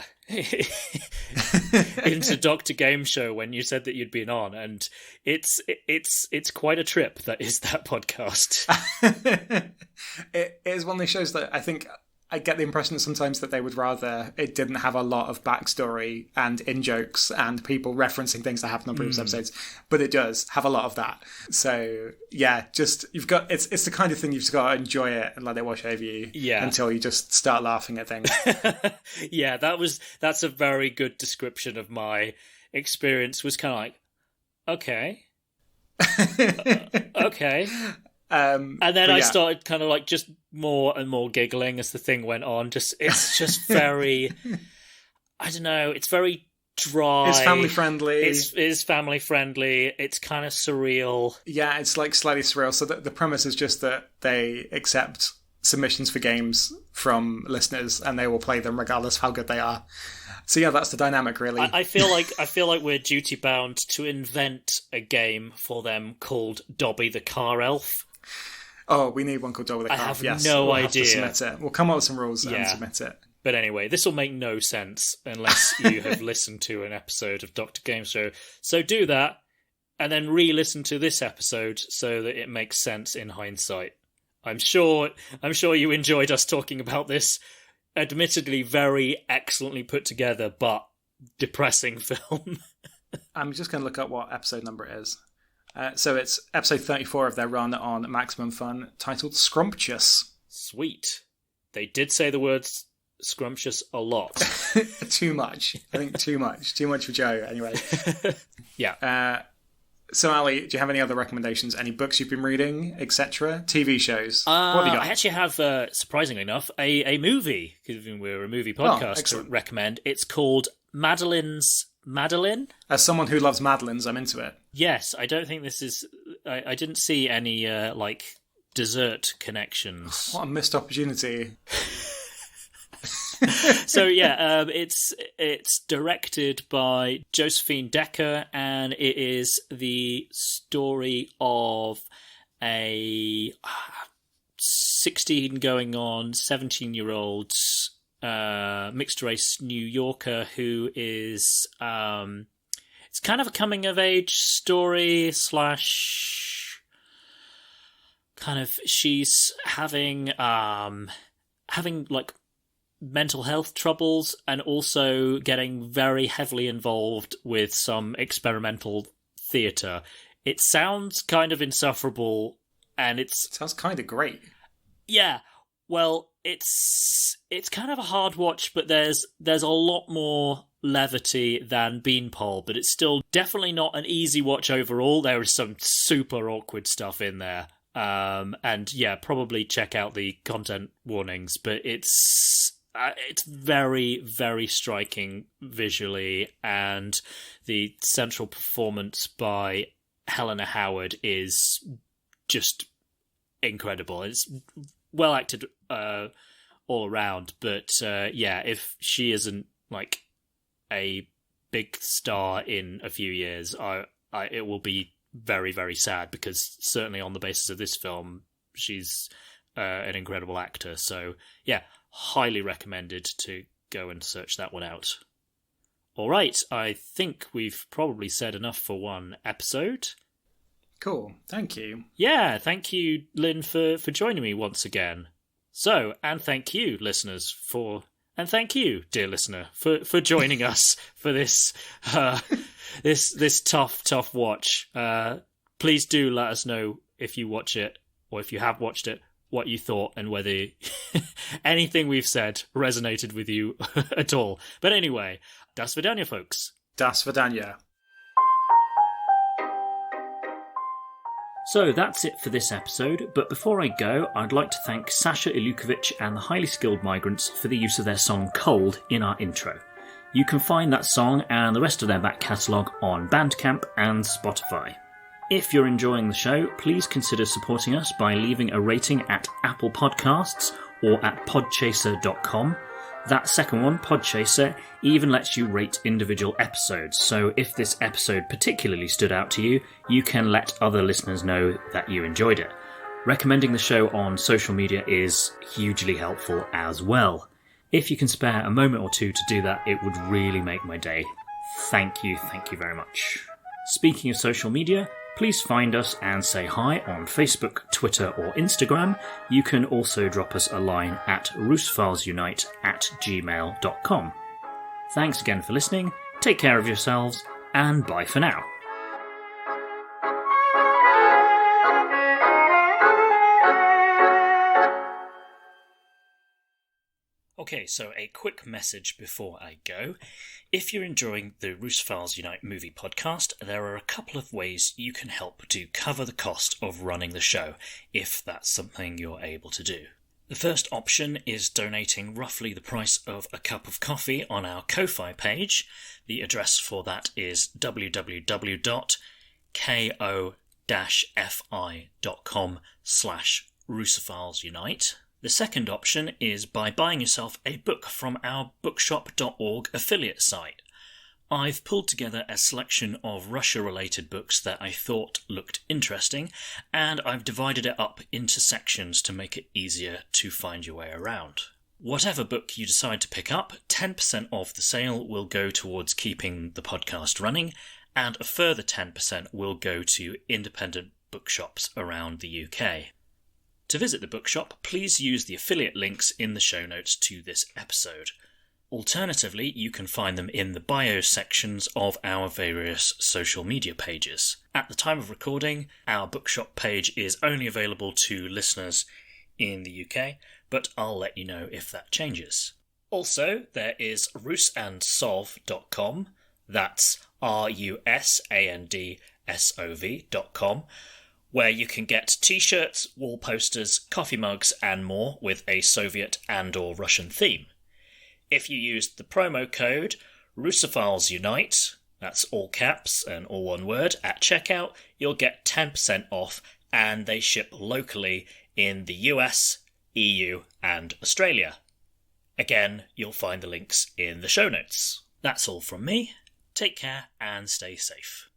Speaker 8: into Dr. Game Show when you said that you'd been on, and it's quite a trip that is that podcast.
Speaker 9: It is one of those shows that I think I get the impression sometimes that they would rather it didn't have a lot of backstory and in-jokes and people referencing things that happened on previous episodes, but it does have a lot of that. So yeah, just you've got it's the kind of thing you've just got to enjoy it and let it wash over you until you just start laughing at things.
Speaker 8: Yeah, that's a very good description of my experience. Was kind of like, okay. Okay. And then I started kind of like just more and more giggling as the thing went on. It's just very, I don't know, it's very dry.
Speaker 9: It's family friendly.
Speaker 8: It's family friendly. It's kind of surreal.
Speaker 9: Yeah, it's like slightly surreal. So the premise is just that they accept submissions for games from listeners and they will play them regardless of how good they are. So yeah, that's the dynamic, really.
Speaker 8: I feel like we're duty bound to invent a game for them called Dobby the Car Elf.
Speaker 9: Oh, we need one called Dobby the Car Elf.
Speaker 8: I have no idea.
Speaker 9: Have to submit it. We'll come up with some rules and submit it.
Speaker 8: But anyway, this will make no sense unless you have listened to an episode of Dr. Game Show. So do that, and then re-listen to this episode so that it makes sense in hindsight. I'm sure you enjoyed us talking about this admittedly very excellently put together but depressing film.
Speaker 9: I'm just going to look up what episode number it is. So it's episode 34 of their run on Maximum Fun, titled Scrumptious.
Speaker 8: Sweet. They did say the words scrumptious a lot.
Speaker 9: Too much. I think too much. Too much for Joe, anyway.
Speaker 8: Yeah.
Speaker 9: So, Ali, do you have any other recommendations? Any books you've been reading, etc.? TV shows? What have you got?
Speaker 8: I actually have, surprisingly enough, a movie, because we're a movie podcast to recommend. It's called Madeline?
Speaker 9: As someone who loves Madeleines, I'm into it.
Speaker 8: Yes, I don't think this is... I didn't see any, dessert connections.
Speaker 9: What a missed opportunity.
Speaker 8: So yeah, it's directed by Josephine Decker, and it is the story of a 16 going on 17-year-old mixed race New Yorker who is it's kind of a coming of age story / kind of she's having like mental health troubles and also getting very heavily involved with some experimental theatre. It sounds kind of insufferable, and it
Speaker 9: sounds kind of great.
Speaker 8: Yeah, well, it's kind of a hard watch, but there's a lot more levity than Beanpole, but it's still definitely not an easy watch overall. There is some super awkward stuff in there. And yeah, probably check out the content warnings, but it's very, very striking visually, and the central performance by Helena Howard is just incredible. It's well acted all around, but yeah, if she isn't like a big star in a few years, it will be very, very sad, because certainly on the basis of this film, she's an incredible actor. So yeah, highly recommended to go and search that one out. All right, I think we've probably said enough for one episode.
Speaker 9: Cool, thank you.
Speaker 8: Yeah, thank you, Lyn, for joining me once again. So, and thank you, listeners, and thank you, dear listener, for joining us for this this tough watch. Please do let us know if you watch it, or if you have watched it, what you thought, and whether anything we've said resonated with you at all. But anyway, das Vidania, folks.
Speaker 9: Das Vidania.
Speaker 8: So that's it for this episode, but before I go, I'd like to thank Sasha Ilukovic and the Highly Skilled Migrants for the use of their song Cold in our intro. You can find that song and the rest of their back catalogue on Bandcamp and Spotify. If you're enjoying the show, please consider supporting us by leaving a rating at Apple Podcasts or at podchaser.com. That second one, Podchaser, even lets you rate individual episodes, so if this episode particularly stood out to you, you can let other listeners know that you enjoyed it. Recommending the show on social media is hugely helpful as well. If you can spare a moment or two to do that, it would really make my day. Thank you very much. Speaking of social media, please find us and say hi on Facebook, Twitter or Instagram. You can also drop us a line at roosefilsunite@gmail.com. Thanks again for listening, take care of yourselves, and bye for now. Okay, so a quick message before I go. If you're enjoying the Roosevelt Unite movie podcast, there are a couple of ways you can help to cover the cost of running the show, if that's something you're able to do. The first option is donating roughly the price of a cup of coffee on our Ko-Fi page. The address for that is www.ko-fi.com/Roosevelt The second option is by buying yourself a book from our bookshop.org affiliate site. I've pulled together a selection of Russia-related books that I thought looked interesting, and I've divided it up into sections to make it easier to find your way around. Whatever book you decide to pick up, 10% of the sale will go towards keeping the podcast running, and a further 10% will go to independent bookshops around the UK. To visit the bookshop, please use the affiliate links in the show notes to this episode. Alternatively, you can find them in the bio sections of our various social media pages. At the time of recording, our bookshop page is only available to listeners in the UK, but I'll let you know if that changes. Also, there is roosandsolve.com, that's RUSAND sov.com, where you can get t-shirts, wall posters, coffee mugs, and more with a Soviet and/or Russian theme. If you use the promo code Russophiles Unite, that's all caps and all one word, at checkout, you'll get 10% off, and they ship locally in the US, EU, and Australia. Again, you'll find the links in the show notes. That's all from me. Take care and stay safe.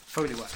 Speaker 9: Foley work.